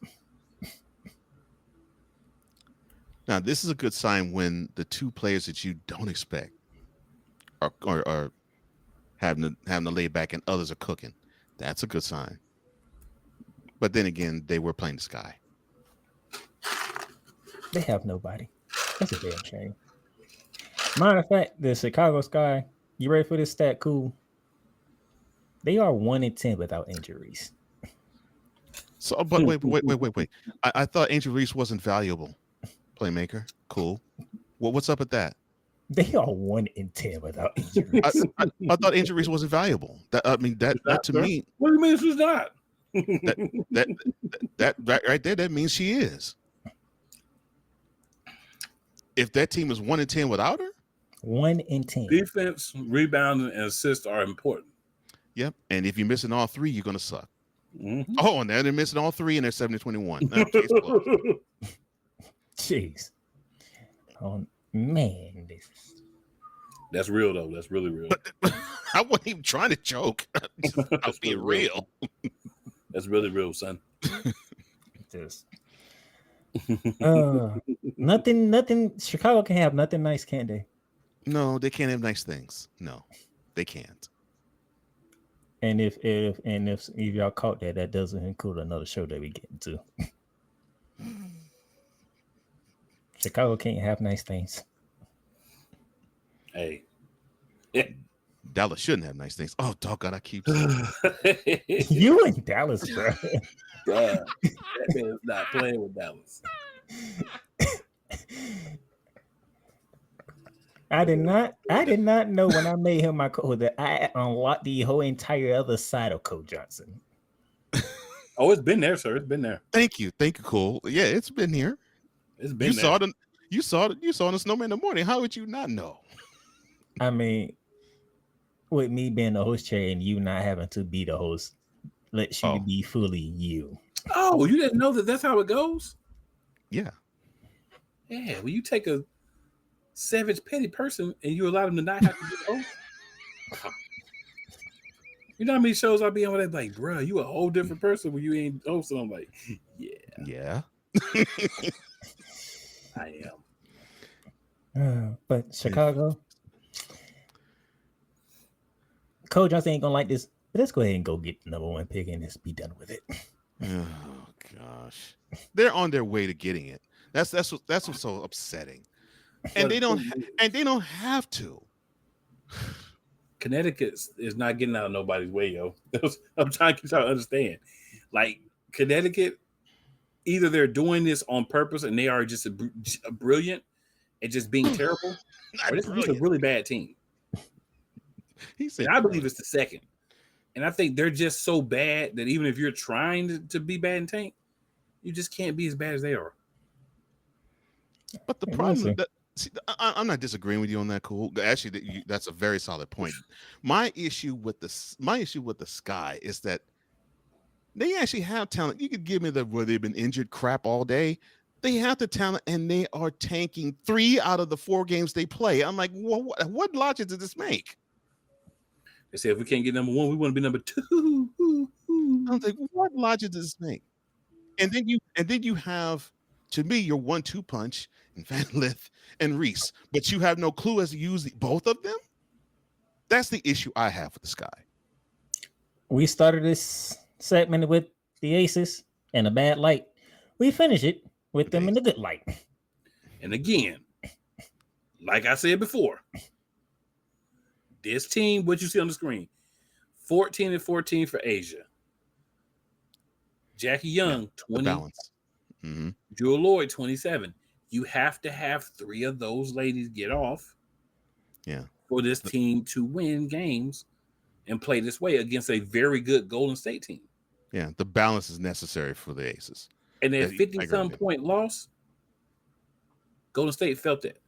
Now, this is a good sign when the two players that you don't expect are having to lay back and others are cooking. That's a good sign. But then again, they were playing the Sky. They have nobody. That's a damn shame. Matter of fact, the Chicago Sky, you ready for this stat? Cool. They are 1-10 without injuries. So, but wait. I thought Angel Reese wasn't valuable. Playmaker. Cool. Well, what's up with that? They are 1-10 without injuries. I thought Angel Reese wasn't valuable. That to me. What do you mean she's not? that right there, that means she is. If that team is 1-10 without her, 1-10. Defense, rebounding, and assists are important. Yep. And if you're missing all three, you're gonna suck. Mm-hmm. Oh, and now they're missing all three and they're 70-21. Jeez. Oh man, that's real though. That's really real. I wasn't even trying to joke. I was being real. That's really real, son. Just nothing. Chicago can have nothing nice, can't they? No, they can't have nice things. No, they can't. And if y'all caught that doesn't include another show that we get into. Chicago can't have nice things. Hey. Dallas shouldn't have nice things. Oh, doggone, I keep You in Dallas, bro. That man is not playing with Dallas. I did not know when I made him my coach that I unlocked the whole entire other side of Coach Johnson. Oh, it's been there, sir. It's been there. Thank you, Cole. Yeah, it's been here. It's been there. You saw the Snowman in the morning. How would you not know? I mean, with me being the host chair and you not having to be the host, lets you be fully you. Oh, you didn't know that's how it goes? Yeah. Yeah. Well, you take a savage, petty person and you allow them to not have to be the host. You know how many shows I'll be on where they're like, bro, you a whole different person when you ain't hosting. I'm like, yeah. I am. But Chicago, Coach Johnson ain't gonna like this. But let's go ahead and go get the number one pick and just be done with it. Oh gosh, they're on their way to getting it. That's what's so upsetting, and they don't have to. Connecticut is not getting out of nobody's way, yo. I'm trying to understand. Like Connecticut, either they're doing this on purpose and they are just a brilliant and just being terrible, or this is a really bad team. He said, and I believe it's the second. And I think they're just so bad that even if you're trying to be bad and tank, you just can't be as bad as they are. But the problem that I'm not disagreeing with you on that, Cool. Actually, that's a very solid point. My issue with the Sky is that they actually have talent. You could give me where they've been injured crap all day. They have the talent, and they are tanking 3 out of the 4 games they play. I'm like, what logic does this make? They said if we can't get number 1, we want to be number 2. I'm like, what logic does this make? And then you have, to me, your 1-2 punch and Van Lith and Reese, but you have no clue as to use both of them. That's the issue I have with the Sky. We started this segment with the Aces in a bad light. We finish it with them in a good light. And again, like I said before, this team, what you see on the screen, 14-14 for Asia. Jackie Young, 20. Balance. Mm-hmm. Jewell Loyd, 27. You have to have 3 of those ladies get off for this team to win games and play this way against a very good Golden State team. Yeah, the balance is necessary for the Aces. And that 50-some point loss, Golden State felt that.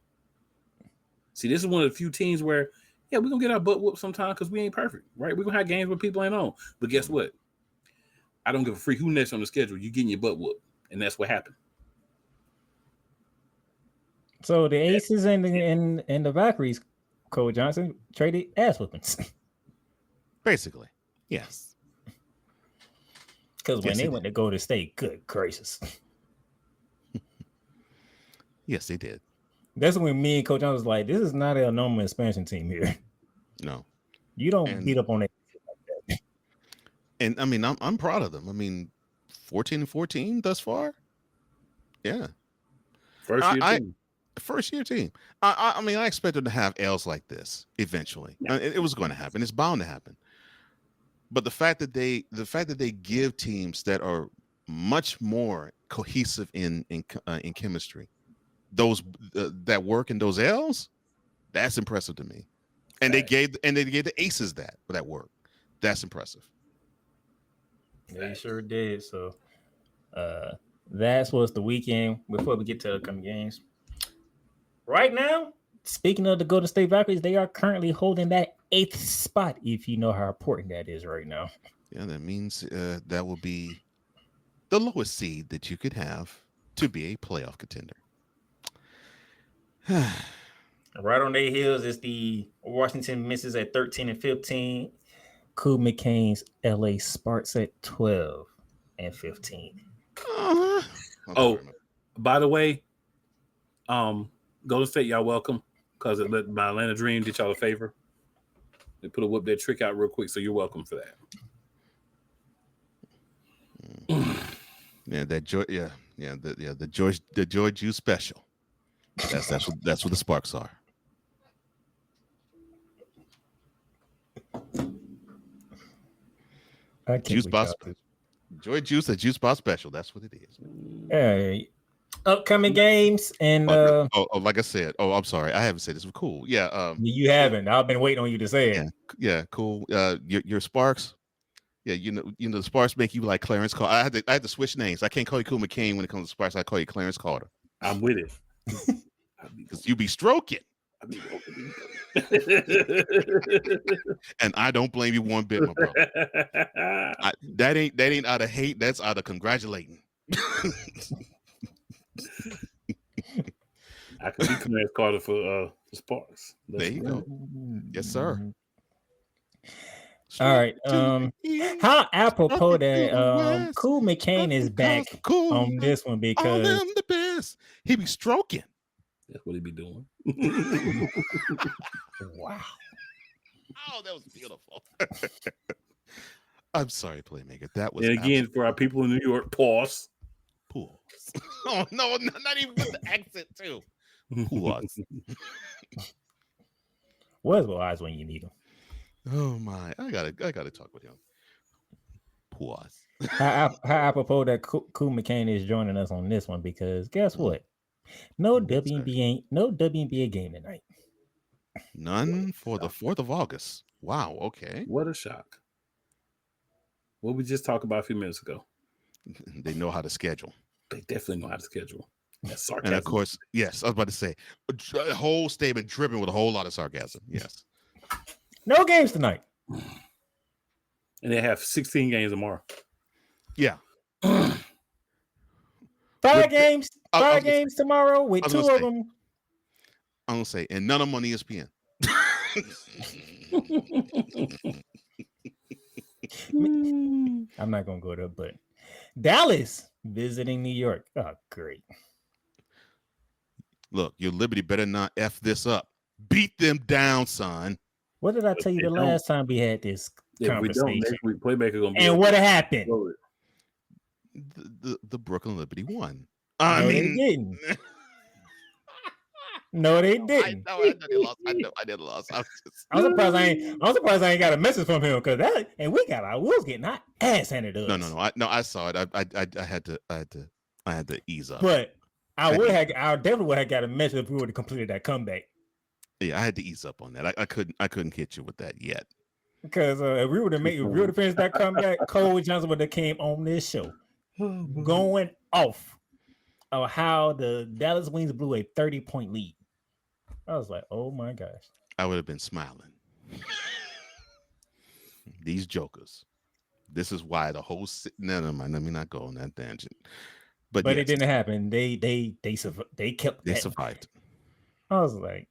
See, this is one of the few teams where, we're going to get our butt whooped sometime because we ain't perfect, right? We're going to have games where people ain't on. But guess what? I don't give a freak who next on the schedule. You're getting your butt whooped. And that's what happened. So the Aces and the Valkyries, Cole Johnson, traded ass whoopings. Basically, yes. Because when they went to Golden State, good gracious. Yes, they did. That's when me and Coach Johnson was like, this is not a normal expansion team here. No. You don't beat up on it like that. And I mean, I'm proud of them. I mean, 14-14 thus far. Yeah. First year team. I mean, I expected to have L's like this eventually. Yeah. It was going to happen. It's bound to happen. But the fact that they give teams that are much more cohesive in chemistry, those that work in those L's, that's impressive to me. And they gave the Aces that work. That's impressive. They sure did. So that's what's the weekend before we get to upcoming games. Right now, speaking of the Golden State Valkyries, they are currently holding that 8th spot, if you know how important that is right now. Yeah, that means that will be the lowest seed that you could have to be a playoff contender. Right on their heels is the Washington Misses at 13-15. Cool McCain's LA Sparks at 12-15. Oh, by the way, Golden State, y'all welcome, because it let my Atlanta Dream did y'all a favor. They put a whoop that trick out real quick, so you're welcome for that. The Joy Juice special. That's what the Sparks are. Juice Bar, Joy Juice, a Juice Bar special. That's what it is. Hey, upcoming games and like I said. Oh, I'm sorry, I haven't said this. Cool. Yeah. You haven't. I've been waiting on you to say it. Yeah. Cool. Your Sparks. Yeah, you know the Sparks make you like Clarence Carter. I had to switch names. I can't call you Cool McCain when it comes to Sparks. I call you Clarence Carter. I'm with it. Because you be stroking. And I don't blame you one bit, my brother. That ain't out of hate. That's out of congratulating. I could be Clarence Carter for Sparks. There you go. Yes, sir. All right. How apropos that Cool McCain is back on this one because I'm the best. He be stroking. That's what he be doing. Wow. Oh, that was beautiful. I'm sorry, Playmaker. That was. And again, for our people in New York, pause. Oh no, not even with the accent too. Pause. Where's the eyes when you need them? Oh my! I gotta talk with him. Pause. How apropos that Cool McCain is joining us on this one because guess what? No WNBA game tonight. None for the 4th of August. Wow. Okay. What a shock. What we just talked about a few minutes ago. They know how to schedule. They definitely know how to schedule. That's sarcasm. And of course, yes, I was about to say a whole statement dripping with a whole lot of sarcasm. Yes. No games tonight. And they have 16 games tomorrow. Yeah. 5 games tomorrow with 2 of them. I'm gonna say, and none of them on ESPN. I'm not gonna go there, but Dallas visiting New York. Oh, great. Look, your Liberty better not F this up. Beat them down, son. What did I tell you the last time we had this If we don't, conversation? next week Playmaker gonna be. And what happened? The Brooklyn Liberty won. No, they didn't. No, they didn't. I know they lost. I know they lost. I'm surprised I ain't got a message from him because we was getting our ass handed to us. No. I saw it. I had to ease up. But I definitely would have got a message if we would have completed that comeback. Yeah, I had to ease up on that. I couldn't hit you with that yet. Because if we would have finished that comeback, Cole Johnson would have came on this show going off of how the Dallas Wings blew a 30-point lead. I was like, oh my gosh. I would have been smiling. These jokers. This is why the whole never mind. Let me not go on that tangent. But yes, it didn't happen. They survived. I was like,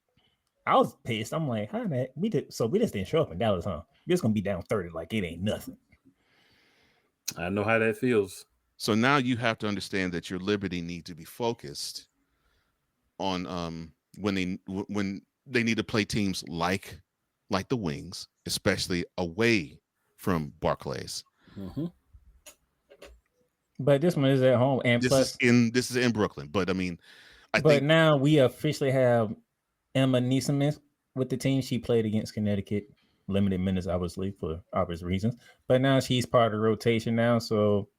I was pissed. I'm like, how that we just didn't show up in Dallas, huh? We're just gonna be down 30 like it ain't nothing. I know how that feels. So now you have to understand that your Liberty need to be focused on when they need to play teams like the Wings, especially away from Barclays. Mm-hmm. But this one is at home, and this is in Brooklyn. But I mean, I think now we officially have Emma Neesmith with the team. She played against Connecticut, limited minutes, obviously for obvious reasons. But now she's part of the rotation now, so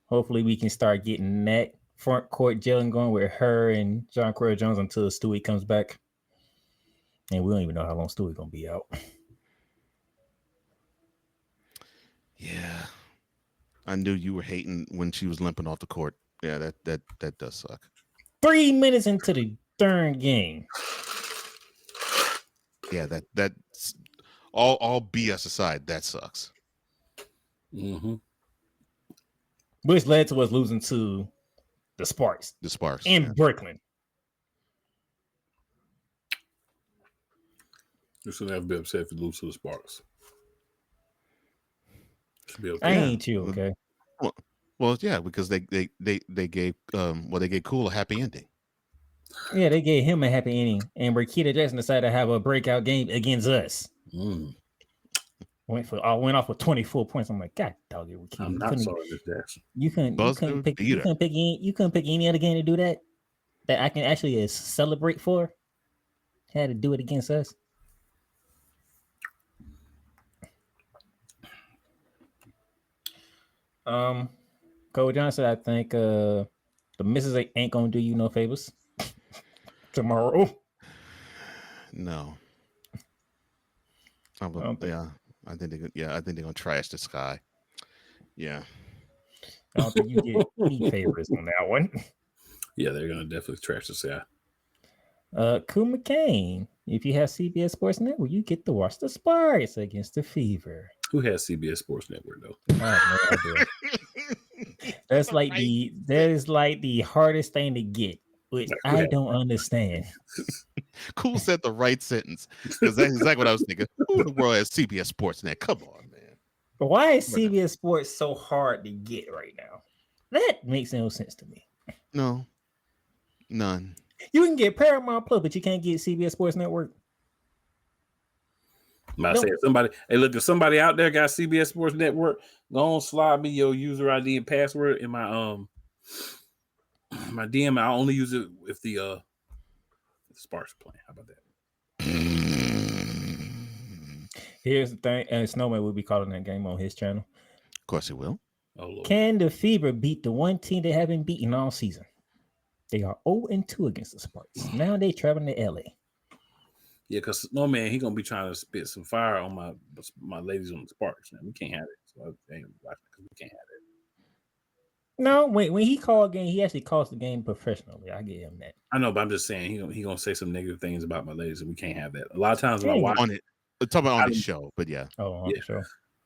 hopefully we can start getting that front court gelling going with her and John Corey Jones until Stewie comes back. And we don't even know how long Stewie gonna be out. Yeah. I knew you were hating when she was limping off the court. Yeah, that does suck. 3 minutes into the darn game. Yeah, that's all BS aside, that sucks. Mm-hmm. Which led to us losing to the Sparks. In Brooklyn. You should never be upset if you lose to the Sparks. Should be okay. I ain't you, okay? Well, yeah, because they gave Cool a happy ending. Yeah, they gave him a happy ending, and Rakita Jackson decided to have a breakout game against us. Went off with 24 points. I'm like, God, dog, I'm not sorry, Miss Jackson. You couldn't pick any other game to do that I can actually celebrate for. Had to do it against us. Cole Johnson, I think the missus ain't gonna do you no favors tomorrow. No. I think they're gonna trash the sky. Yeah. I don't think you get any favors on that one. Yeah, they're gonna definitely trash the sky. Cool McCain, if you have CBS Sports Network, you get to watch the Sparks against the Fever. Who has CBS Sports Network though? I have no idea. That is like the hardest thing to get, which I don't understand. Cool said the right sentence because that's exactly what I was thinking. Who in the world has CBS Sports Net? Come on, man. But why is CBS Sports so hard to get right now? That makes no sense to me. No, none. You can get Paramount Plus, but you can't get CBS Sports Network. If somebody out there got CBS Sports Network, go on, slide me your user ID and password in my my DM. I only use it if the Sparks are playing. How about that? Here's the thing, and Snowman will be calling that game on his channel. Of course he will. Oh, Lord. Can the Fever beat the one team they haven't beaten all season? They are 0-2 against the Sparks. Now they traveling to LA. Yeah, because Snowman, he gonna be trying to spit some fire on my ladies on the Sparks. Man, we can't have it. So I ain't watching because we can't have it. No, when he called game, he actually calls the game professionally. I give him that. I know, but I'm just saying he gonna say some negative things about my ladies, and we can't have that. A lot of times when I watch on it, talk about on the show, but yeah. Oh, on the show.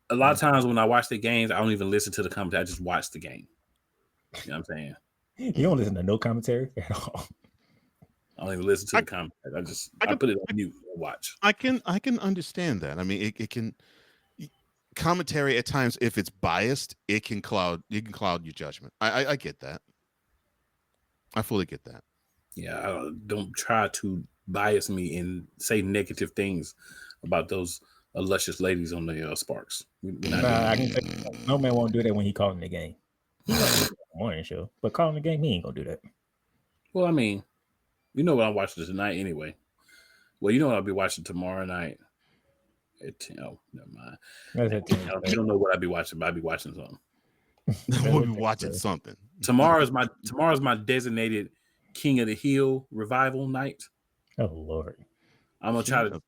A lot of times when I watch the games, I don't even listen to the commentary. I just watch the game. You know what I'm saying? You don't listen to no commentary at all. I don't even listen to the commentary. I put it on mute and watch. I can understand that. I mean, it can commentary at times, if it's biased, it can cloud your judgment. I get that. I fully get that. Yeah, don't try to bias me and say negative things about those luscious ladies on the Sparks. I can say no man won't do that when he calling the game. Morning show, but calling the game, he ain't gonna do that. Well, I mean, you know what I'm watching tonight anyway. Well, you know what I'll be watching tomorrow night. Oh, never mind. You don't know what I'll be watching, but I'll be watching something. We'll be watching something. Tomorrow's my designated King of the Hill revival night. Oh Lord. I'm gonna try to King of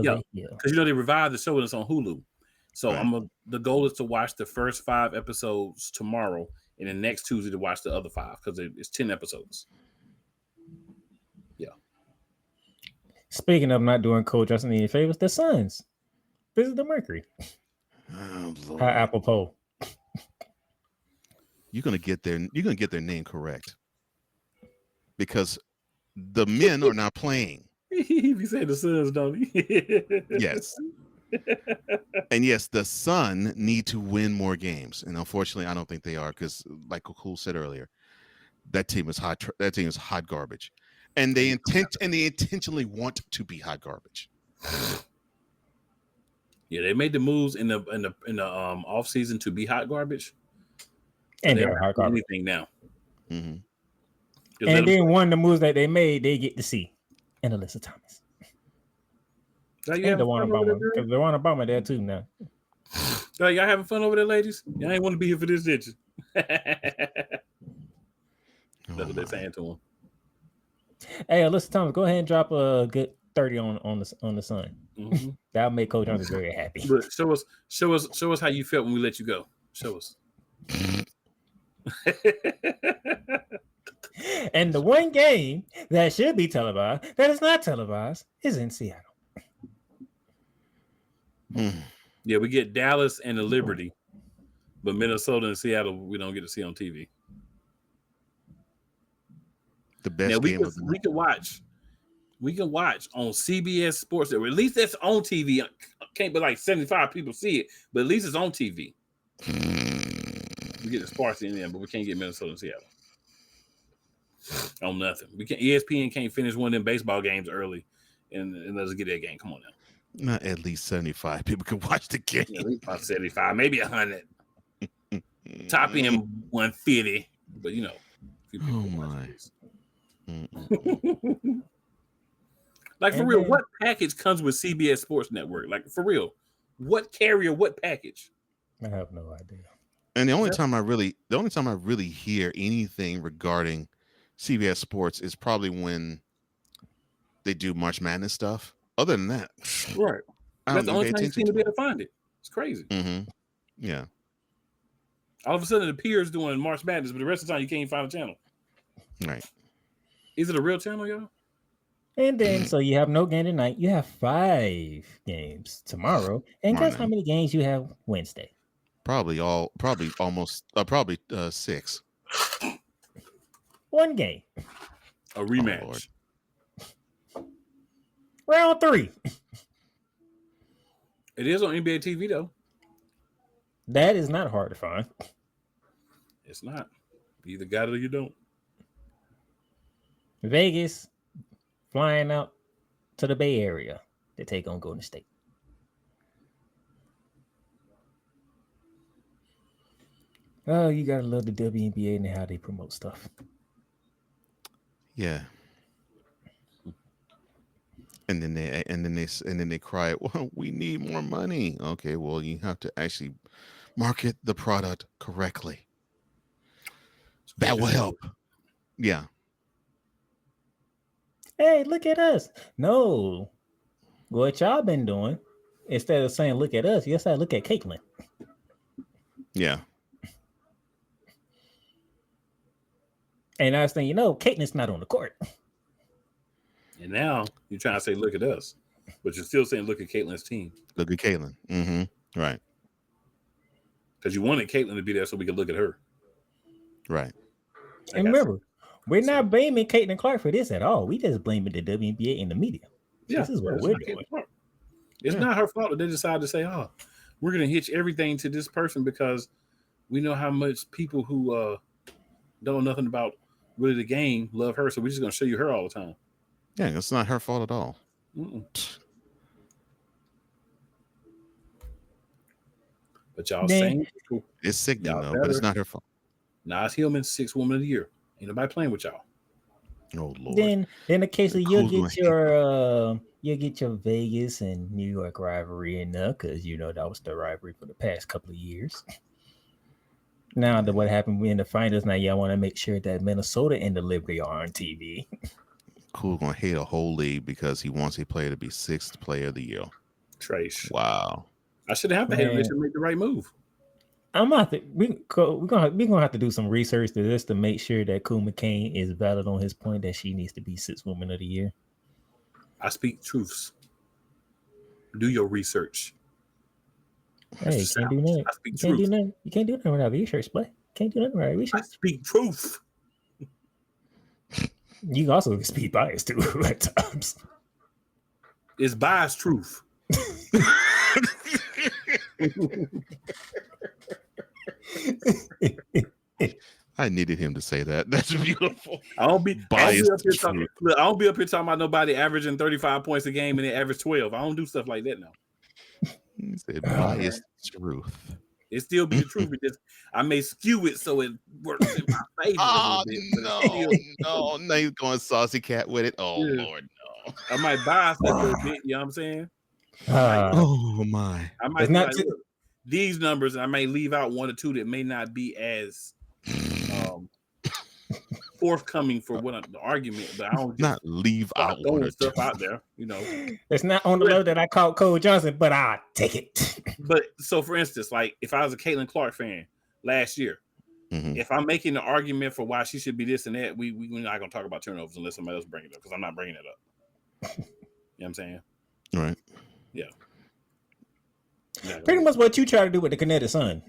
the Hill. Because they revived the show and it's on Hulu. So the goal is to watch the first 5 episodes tomorrow, and then next Tuesday to watch the other 5 because it's 10 episodes. Yeah. Speaking of not doing Coach Justin any favors, the Suns visit the Mercury. Oh, Lord. Apropos. You're gonna get their name correct because the men are not playing. He said the Suns, don't he? Yes. And yes, the Sun need to win more games, and unfortunately, I don't think they are because, like Cool said earlier, that team is hot. That team is hot garbage, and they intentionally want to be hot garbage. Yeah, they made the moves in the off season to be hot garbage, and they're hot garbage anything now. Mm-hmm. And then one of the moves that they made, they get to see, and Alyssa Thomas. And DeWanna Bowman, because DeWanna Bowman there too now. So y'all having fun over there, ladies? Y'all ain't want to be here for this, did you? That's what they're saying to him. Hey, Alyssa Thomas, go ahead and drop a good 30 on the Sun. Mm-hmm. That'll make Coach Johnson very happy. But show us how you felt when we let you go. Show us. And the one game that should be televised that is not televised is in Seattle. Yeah, we get Dallas and the Liberty, but Minnesota and Seattle we don't get to see on TV. The best game of the night. We can watch on CBS Sports. At least that's on TV. Can't be like 75 people see it, but at least it's on TV. We get the Sparks in there, but we can't get Minnesota and Seattle. On nothing. We can't. ESPN can't finish one of them baseball games early and let us get that game. Come on now. Not at least 75 people can watch the game. At least about 75, maybe 100. Top end 150, but you know. Oh my. Like for real, what package comes with CBS Sports Network? Like for real, what carrier? What package? I have no idea. And the only time I really hear anything regarding CBS Sports is probably when they do March Madness stuff. Other than that, right? That's the only time you seem to be able to find it. It's crazy. Mm-hmm. Yeah. All of a sudden, it appears doing March Madness, but the rest of the time, you can't find a channel. Right. Is it a real channel, y'all? And then, so you have no game tonight. You have 5 games tomorrow. And guess how many games you have Wednesday? Probably 6. 1 game. A rematch. Round 3. It is on NBA TV, though. That is not hard to find. It's not. You either got it or you don't. Vegas flying out to the Bay Area to take on Golden State. Oh, you gotta love the WNBA and how they promote stuff. Yeah. And then they cry, well, we need more money. Okay, well, you have to actually market the product correctly. That will help. Yeah. Hey, look at us. No. What y'all been doing, instead of saying look at us, you say look at Caitlin. Yeah. And I was thinking, Caitlin's not on the court. And now you're trying to say, look at us. But you're still saying, look at Caitlin's team. Look at Caitlin. Mm-hmm. Right. Because you wanted Caitlin to be there so we could look at her. Right. And remember, We're not blaming Caitlin Clark for this at all. We just blaming the WNBA and the media. Yeah, this is what we're doing. It's not her fault that they decided to say, "Oh, we're going to hitch everything to this person because we know how much people who don't know nothing about really the game love her, so we're just going to show you her all the time." Yeah, it's not her fault at all. But y'all saying it's sickening though, but it's not her fault. Nas Hillman, 6th Woman of the Year. Ain't nobody playing with y'all. Oh Lord. Then in the case of you'll get your Vegas and New York rivalry in there because that was the rivalry for the past couple of years. Now that what happened in the finals, now y'all want to make sure that Minnesota and the Liberty are on TV. Cool gonna hate a whole league because he wants a player to be 6th player of the year. Trace. Wow. I should have to hate him. They should make the right move. We're gonna have to do some research to this to make sure that Cool McCain is valid on his point that she needs to be 6th Woman of the Year. I speak truths. Do your research. Hey, you can't do that. I speak you truth. Can't do nothing. You can't do nothing without research, boy. Can't do nothing without research. I speak truth. You also speak bias too at times. It's biased truth. I needed him to say that. That's beautiful. I don't be up here talking about nobody averaging 35 points a game and they average 12. I don't do stuff like that now. He said biased truth. It still be the truth because I may skew it so it works in my favor. Oh no, now you're going saucy cat with it. Oh yeah. Lord, no. I might bias that a little bit, you know what I'm saying? Oh my. I might like, look, these numbers, I may leave out one or two that may not be as forthcoming for what the argument, but I don't not leave out throwing stuff out there, It's not on the level that I called Cole Johnson, but I'll take it. But so for instance, like if I was a Caitlin Clark fan last year, if I'm making the argument for why she should be this and that, we're not gonna talk about turnovers unless somebody else bring it up because I'm not bringing it up. You know what I'm saying? Right. Yeah. Pretty much what you try to do with the Connecticut Sun.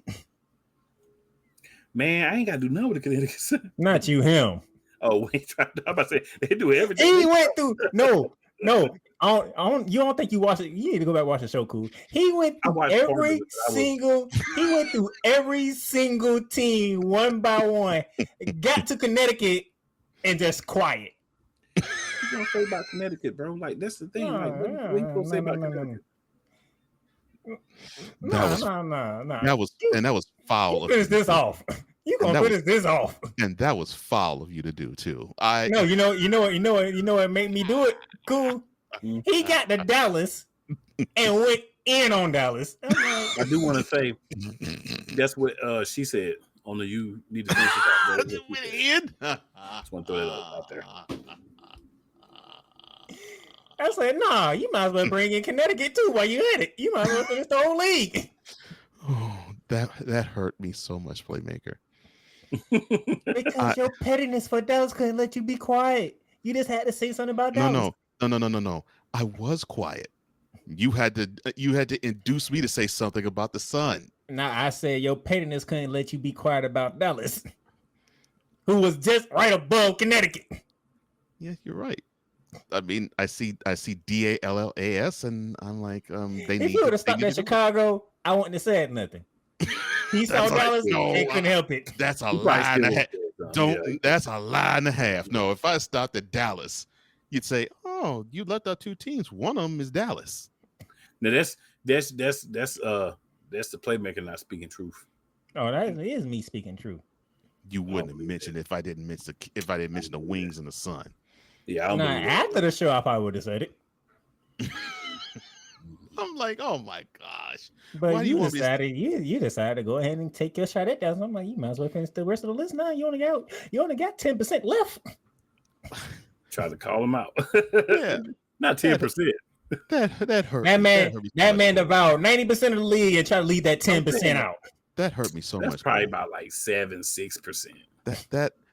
Man, I ain't got to do nothing with the Connecticut Sun. Not you, him. Oh, wait, I'm about to say they do everything. He went through no. You don't think you watched it? You need to go back and watch the show, cool. He went through every single team one by one. Got to Connecticut and just quiet. What you gonna say about Connecticut, bro? Like that's the thing. Like what you gonna say about Connecticut? That was foul. Finish this off. You gonna finish this off? And that was foul of you to do too. You know what made me do it? Cool. He got to Dallas and went in on Dallas. I do want to say that's what she said on the "You Need to Finish It." Went in. Just want to throw that out there. I said, nah, you might as well bring in Connecticut too while you at it. You might as well finish the whole league. Oh, that hurt me so much, Playmaker. Because your pettiness for Dallas couldn't let you be quiet. You just had to say something about Dallas. No. I was quiet. You had to induce me to say something about the Sun. Now I said your pettiness couldn't let you be quiet about Dallas, who was just right above Connecticut. Yeah, you're right. I mean, I see DALLAS, and I'm like, if you would have stopped at Chicago, I wouldn't have said nothing. He saw Dallas and couldn't help it. That's a lie and a half. That's a lie and a half. No, if I stopped at Dallas, you'd say, "Oh, you left out two teams. One of them is Dallas." Now that's the Playmaker not speaking truth. Oh, that is me speaking truth. You wouldn't have mentioned if I didn't mention the Wings and the Sun. Yeah, after the show, I probably would have said it. I'm like, oh my gosh! But you decided to go ahead and take your shot at that. So I'm like, you might as well finish the rest of the list now. You only got 10% left. Try to call him out. Yeah, not 10%. That hurt. That man devoured 90% of the league and tried to leave that 10% out. That hurt me so much. That's probably about like 7-6%.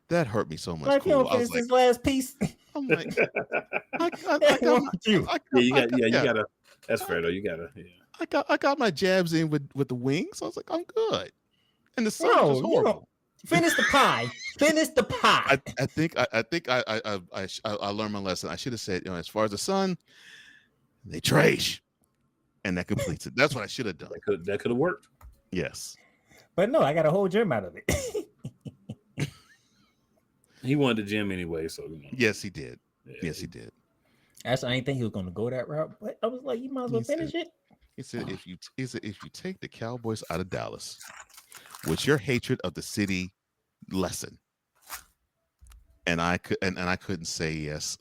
That hurt me so much. Like, you don't finish this last piece. I'm like, you gotta. That's fair though. You gotta. Yeah. I got my jabs in with the Wings. I was like, I'm good. And the Sun was horrible. Finish the pie. Finish the pie. I think I learned my lesson. I should have said, as far as the Sun, they trash, and that completes it. That's what I should have done. That could have worked. Yes. But no, I got a whole gym out of it. He wanted the gym anyway, so Yes, he did. Yeah, yes, he did. Actually, I didn't think he was going to go that route, but I was like, you might as well finish it. He said, if you take the Cowboys out of Dallas, with your hatred of the city lessen, and I couldn't say yes.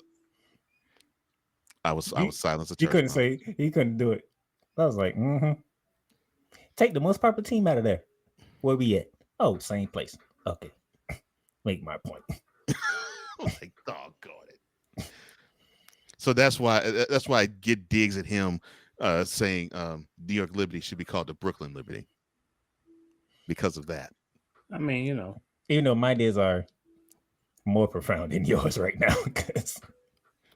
I was silenced. You couldn't say, he couldn't do it. I was like, take the most popular team out of there. Where we at? Oh, same place. Okay, make my point. Like, doggone it. So that's why I get digs at him saying New York Liberty should be called the Brooklyn Liberty because of that. I mean, even though my days are more profound than yours right now, because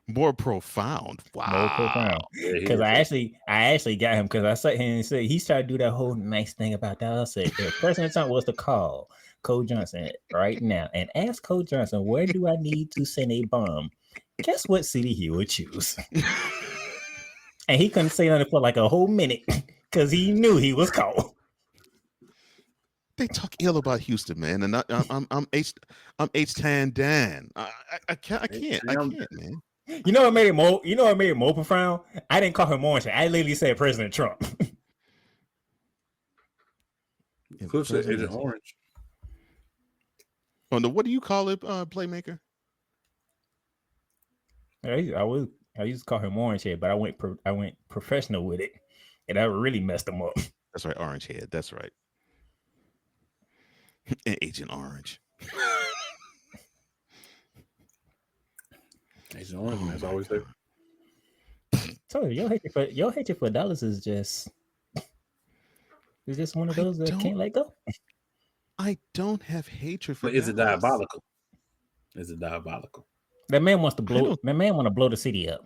more profound. Wow. More profound. Because I actually got him because I sat here and said he started to do that whole nice thing about that. I said the President Trump was to call Cole Johnson right now and ask Cole Johnson, where do I need to send a bomb? Guess what city he would choose? And he couldn't say nothing for like a whole minute because he knew he was called. They talk ill about Houston, man, and I'm H-Tan Dan. I can't, man. You know what made it more profound? I didn't call him orange. I literally said President Trump. Cliff said Agent Orange. Oh no, what do you call it, playmaker? I used to call him orange head, but I went professional with it, and I really messed him up. That's right, orange head. That's right. Agent Orange. Agent Orange, man, is always there. So your hatred for Dallas is just one of those that can't let go. I don't have hatred for. But is it diabolical? Is it diabolical? That man wants to blow. That man want to blow the city up.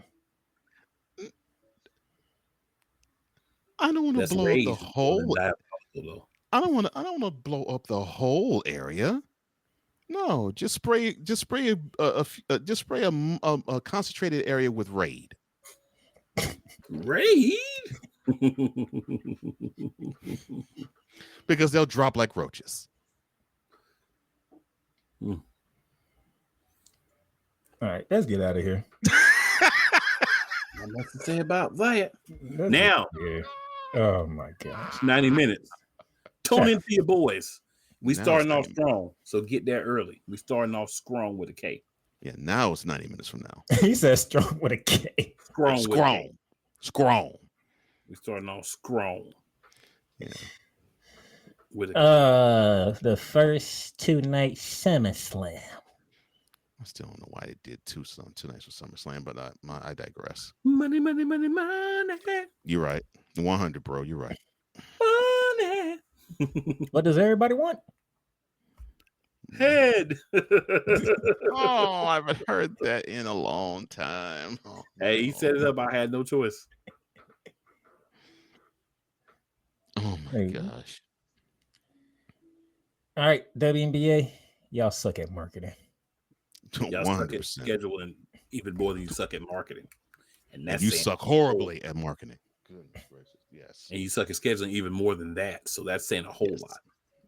I don't want to blow up the whole. I don't want to blow up the whole area. No, just spray a concentrated area with Raid. Raid? Because they'll drop like roaches. All right, let's get out of here. Not much to say about that. Now, oh my gosh, 90 minutes. Tune into your boys. We starting off strong, so get there early. We starting off strong with a K. Yeah, now it's 90 minutes from now. He says strong with a K. Strong. We starting off strong. Yeah. With a the first 2 night SummerSlam. I still don't know why they did two nights for SummerSlam, but I digress. Money. You're right. 100, bro. You're right. Money. What does everybody want? Head. Oh, I haven't heard that in a long time. Oh, hey, he set it up. I had no choice. Oh my gosh. All right, WNBA, y'all suck at marketing. Y'all 100%. Suck at scheduling even more than you suck at marketing. And you suck horribly at marketing. Goodness gracious. Yes. And you suck at scheduling even more than that. So that's saying a whole lot.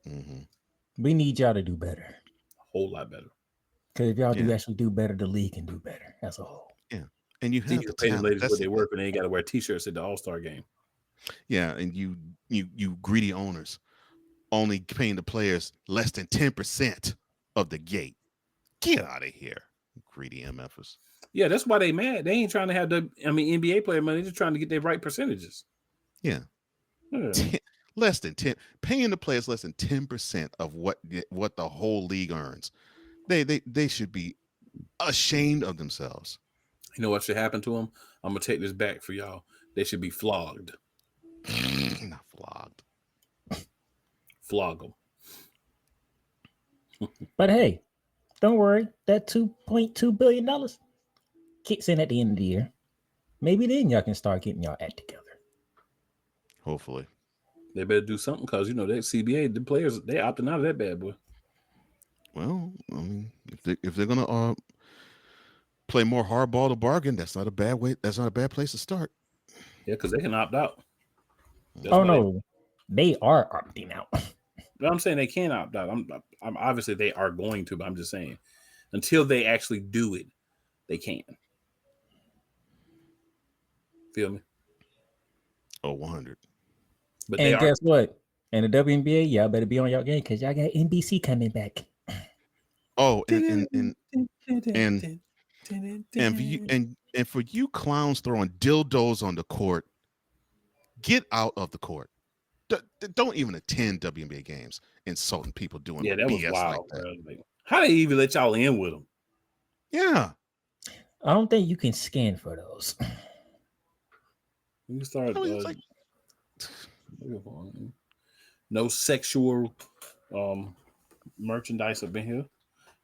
Mm-hmm. We need y'all to do better. A whole lot better. Because if y'all do actually do better, the league can do better as a whole. Yeah. And you have to pay the ladies where they work and they ain't got to wear t-shirts at the All-Star game. Yeah. And you greedy owners only paying the players less than 10% of the gate. Get out of here, greedy MFers. Yeah, that's why they mad. They ain't trying to have NBA player money. They're just trying to get their right percentages. Yeah. Less than 10, paying the players less than 10% of what the whole league earns. They should be ashamed of themselves. You know what should happen to them? I'm gonna take this back for y'all. They should be flogged. Not flogged. Flog them. But hey, don't worry. That $2.2 billion kicks in at the end of the year. Maybe then y'all can start getting y'all act together. Hopefully. They better do something because, that CBA, the players, they opting out of that bad boy. Well, I mean, if they're gonna play more hardball to bargain, that's not a bad way. That's not a bad place to start. Yeah, because they can opt out. That's Oh why no, they are opting out. But I'm saying they can opt out. I'm obviously they are going to, but I'm just saying until they actually do it, they can. Feel me? Oh, 100. But And guess what? In the WNBA, y'all better be on y'all game because y'all got NBC coming back. Oh, and for you clowns throwing dildos on the court, get out of the court. Don't even attend WNBA games, insulting people doing that BS was wild, like that. bro. Like, how they even let y'all in with them? Yeah, I don't think you can scan for those. You start like, no sexual merchandise up in here.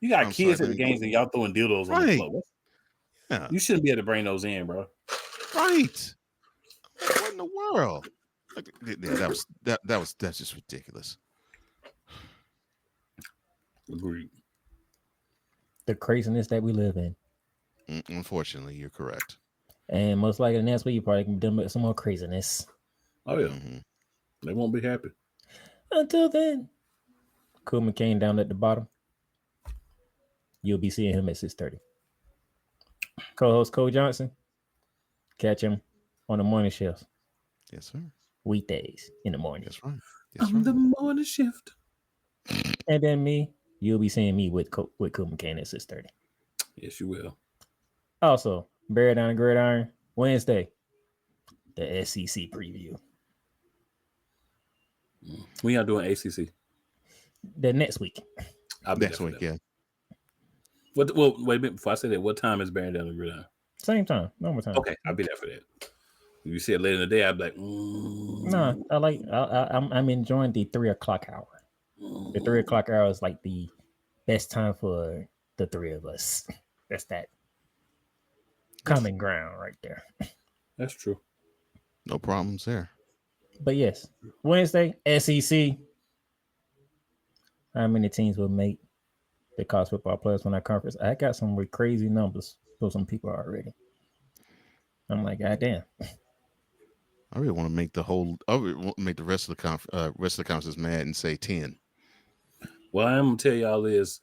You got kids at the games and y'all throwing dildos on the floor. Yeah. You shouldn't be able to bring those in, bro. Right. What in the world? Yeah, that's just ridiculous. Agreed. The craziness that we live in. Unfortunately, you're correct. And most likely next week you probably can do some more craziness. Oh yeah. They won't be happy. Until then, Cool McCain down at the bottom. You'll be seeing him at 6:30. Co-host Cole Johnson. Catch him on the morning shift. Yes, sir. Weekdays in the morning. That's right. I'm the morning shift. And then me, you'll be seeing me with Cool McCain at 6:30. Yes, you will. Also, Bear Down the Gridiron, Wednesday, the SEC preview. We are doing ACC. The next week. Next week, yeah. Well, wait a minute. Before I say that, what time is Bear Down the Gridiron? Same time, normal time. Okay, I'll be there for that. If you said later in the day, I'd be like, No, I'm enjoying the 3:00 hour. The 3:00 hour is like the best time for the three of us. That's that common ground right there. That's true. No problems there. But yes, Wednesday, SEC. How many teams will make the college football players from that conference? I got some crazy numbers for some people already. I'm like, God damn. I really want to make the rest of the conferences mad and say 10. Well, I'm gonna tell y'all is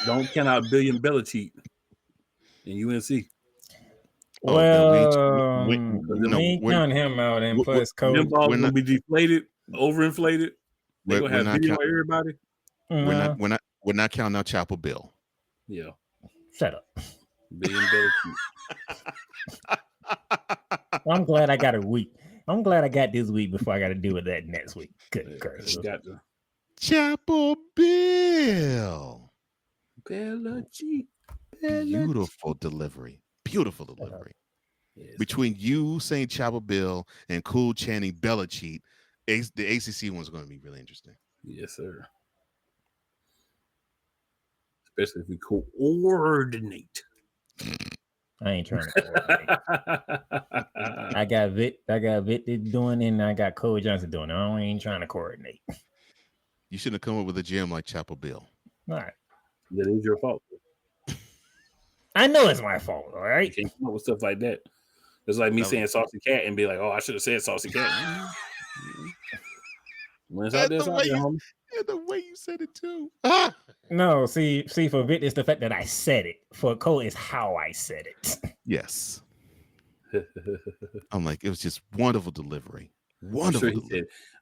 don't count out Billion Belichick in UNC. Well, we ain't count him out, and plus Coach. Them balls gonna be deflated, overinflated. They're gonna have video on everybody. We're not counting out Chapel Bill. Yeah. Shut up. Billion Belichick. I'm glad I got a week. I'm glad I got this week before I got to deal with that next week. Good curse. Chapel Bill. Belichick. Beautiful delivery. Beautiful delivery. Yes. Between you saying Chapel Bill and Cool chanting Belichick, the ACC one's going to be really interesting. Yes, sir. Especially if we coordinate. I ain't trying to coordinate. I got Vic doing it, and I got Cole Johnson doing it. I ain't trying to coordinate. You shouldn't have come up with a gym like Chapel Bill. All right. That is your fault. I know it's my fault, all right? You can't come up with stuff like that. It's like me saying saucy cat and be like, oh, I should have said saucy cat. When it's out there, homie. Yeah, the way you said it too. No, see, for Vic, it's the fact that I said it. For Cole, it's how I said it. Yes. I'm like, it was just wonderful delivery. Wonderful.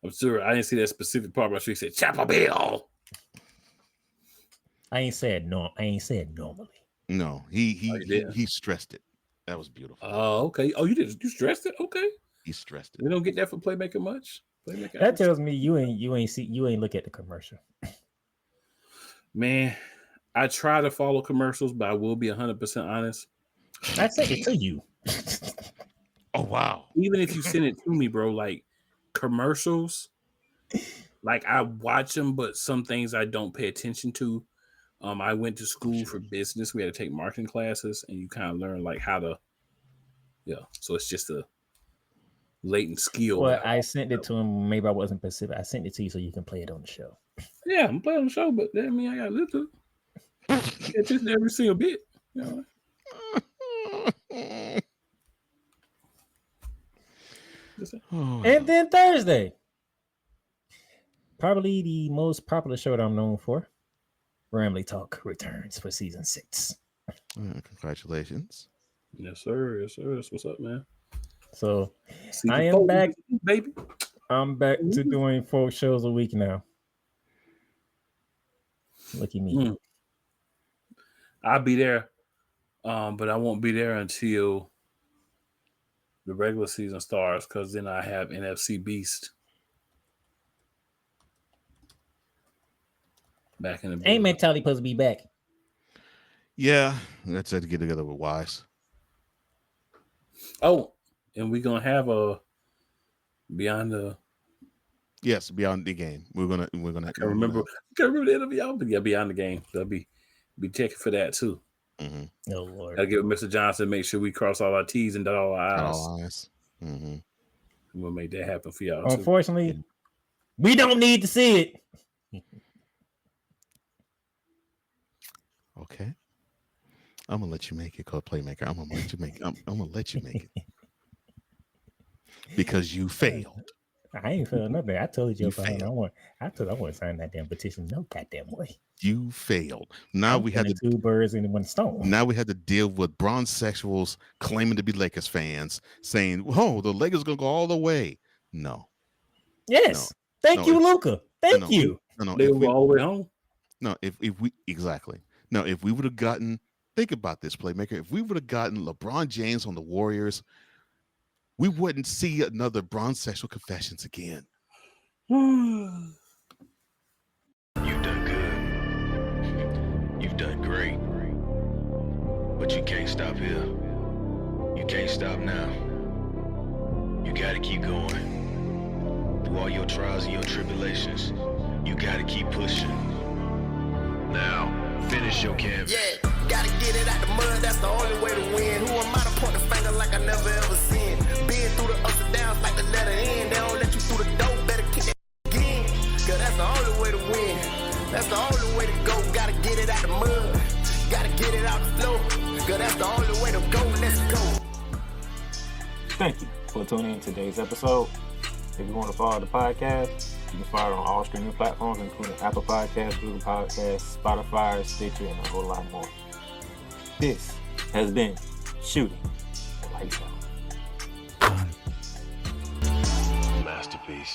I'm sure I didn't see that specific part, but I'm sure he said Chapel Bill. I ain't said normally. No, he stressed it. That was beautiful. Oh, okay. Oh, you did. You stressed it. Okay. He stressed it. We don't get that for playmaker much. That tells me you ain't look at the commercial. Man, I try to follow commercials, but I will be 100% honest. I sent it to you. Oh wow! Even if you send it to me, bro, like commercials, like I watch them, but some things I don't pay attention to. I went to school for business. We had to take marketing classes, and you kind of learn like how to, So it's just a latent skill. Well, I sent it to him. Maybe I wasn't specific. I sent it to you so you can play it on the show. Yeah, I'm playing on the show, but that mean I got to listen to it. attention to every single bit. You know? And then Thursday, probably the most popular show that I'm known for, Ramley Talk returns for season 6. Congratulations. Yes, sir. Yes, sir. That's what's up, man. So Season I am 4, back, baby. I'm back to doing 4 shows a week now. Look at me. I'll be there, but I won't be there until the regular season starts, because then I have NFC Beast back in the Ain't mentality supposed to be back. Yeah, let's have to get together with Wise. Oh, and we're gonna have a beyond the. Yes, beyond the game. We're gonna. I can't remember the interview, but yeah, beyond the game. They'll be checking for that too. Mm-hmm. Oh Lord! Gotta give Mr. Johnson, make sure we cross all our T's and dot all our I's. All eyes. Mm-hmm. We'll make that happen for y'all. Unfortunately, we don't need to see it. Okay. I'm gonna let you make it, called Playmaker. I'm gonna let you make it. I'm gonna let you make it because you failed. I ain't failed nothing. I told you about failed. I told I want to sign that damn petition. No goddamn way. You failed. Now we had 2 birds in one stone. Now we had to deal with bronze sexuals claiming to be Lakers fans, saying, "Oh, the Lakers gonna go all the way." No. Yes. Thank you, Luca. Thank you. No, they were all the way home. No, if we exactly. No, if we would have gotten, think about this, Playmaker. If we would have gotten LeBron James on the Warriors, we wouldn't see another bronze sexual confessions again. You've done good. You've done great. But you can't stop here. You can't stop now. You gotta keep going. Through all your trials and your tribulations, you gotta keep pushing. Now, finish your canvas. Yeah, gotta get it out the mud, that's the only way to win. Who am I to point the finger like I never ever seen? Been through the ups and downs like the letter N. They don't let you through the door, better kick that again. Cause that's the only way to win. That's the only way to go. Gotta get it out the mud. Gotta get it out the flow. Cause that's the only way to go. Let's go. Thank you for tuning in to today's episode. If you want to follow the podcast, you can follow it on all streaming platforms, including Apple Podcasts, Google Podcasts, Spotify, Stitcher, and a whole lot more. This has been Shooting the Lights Out. Masterpiece.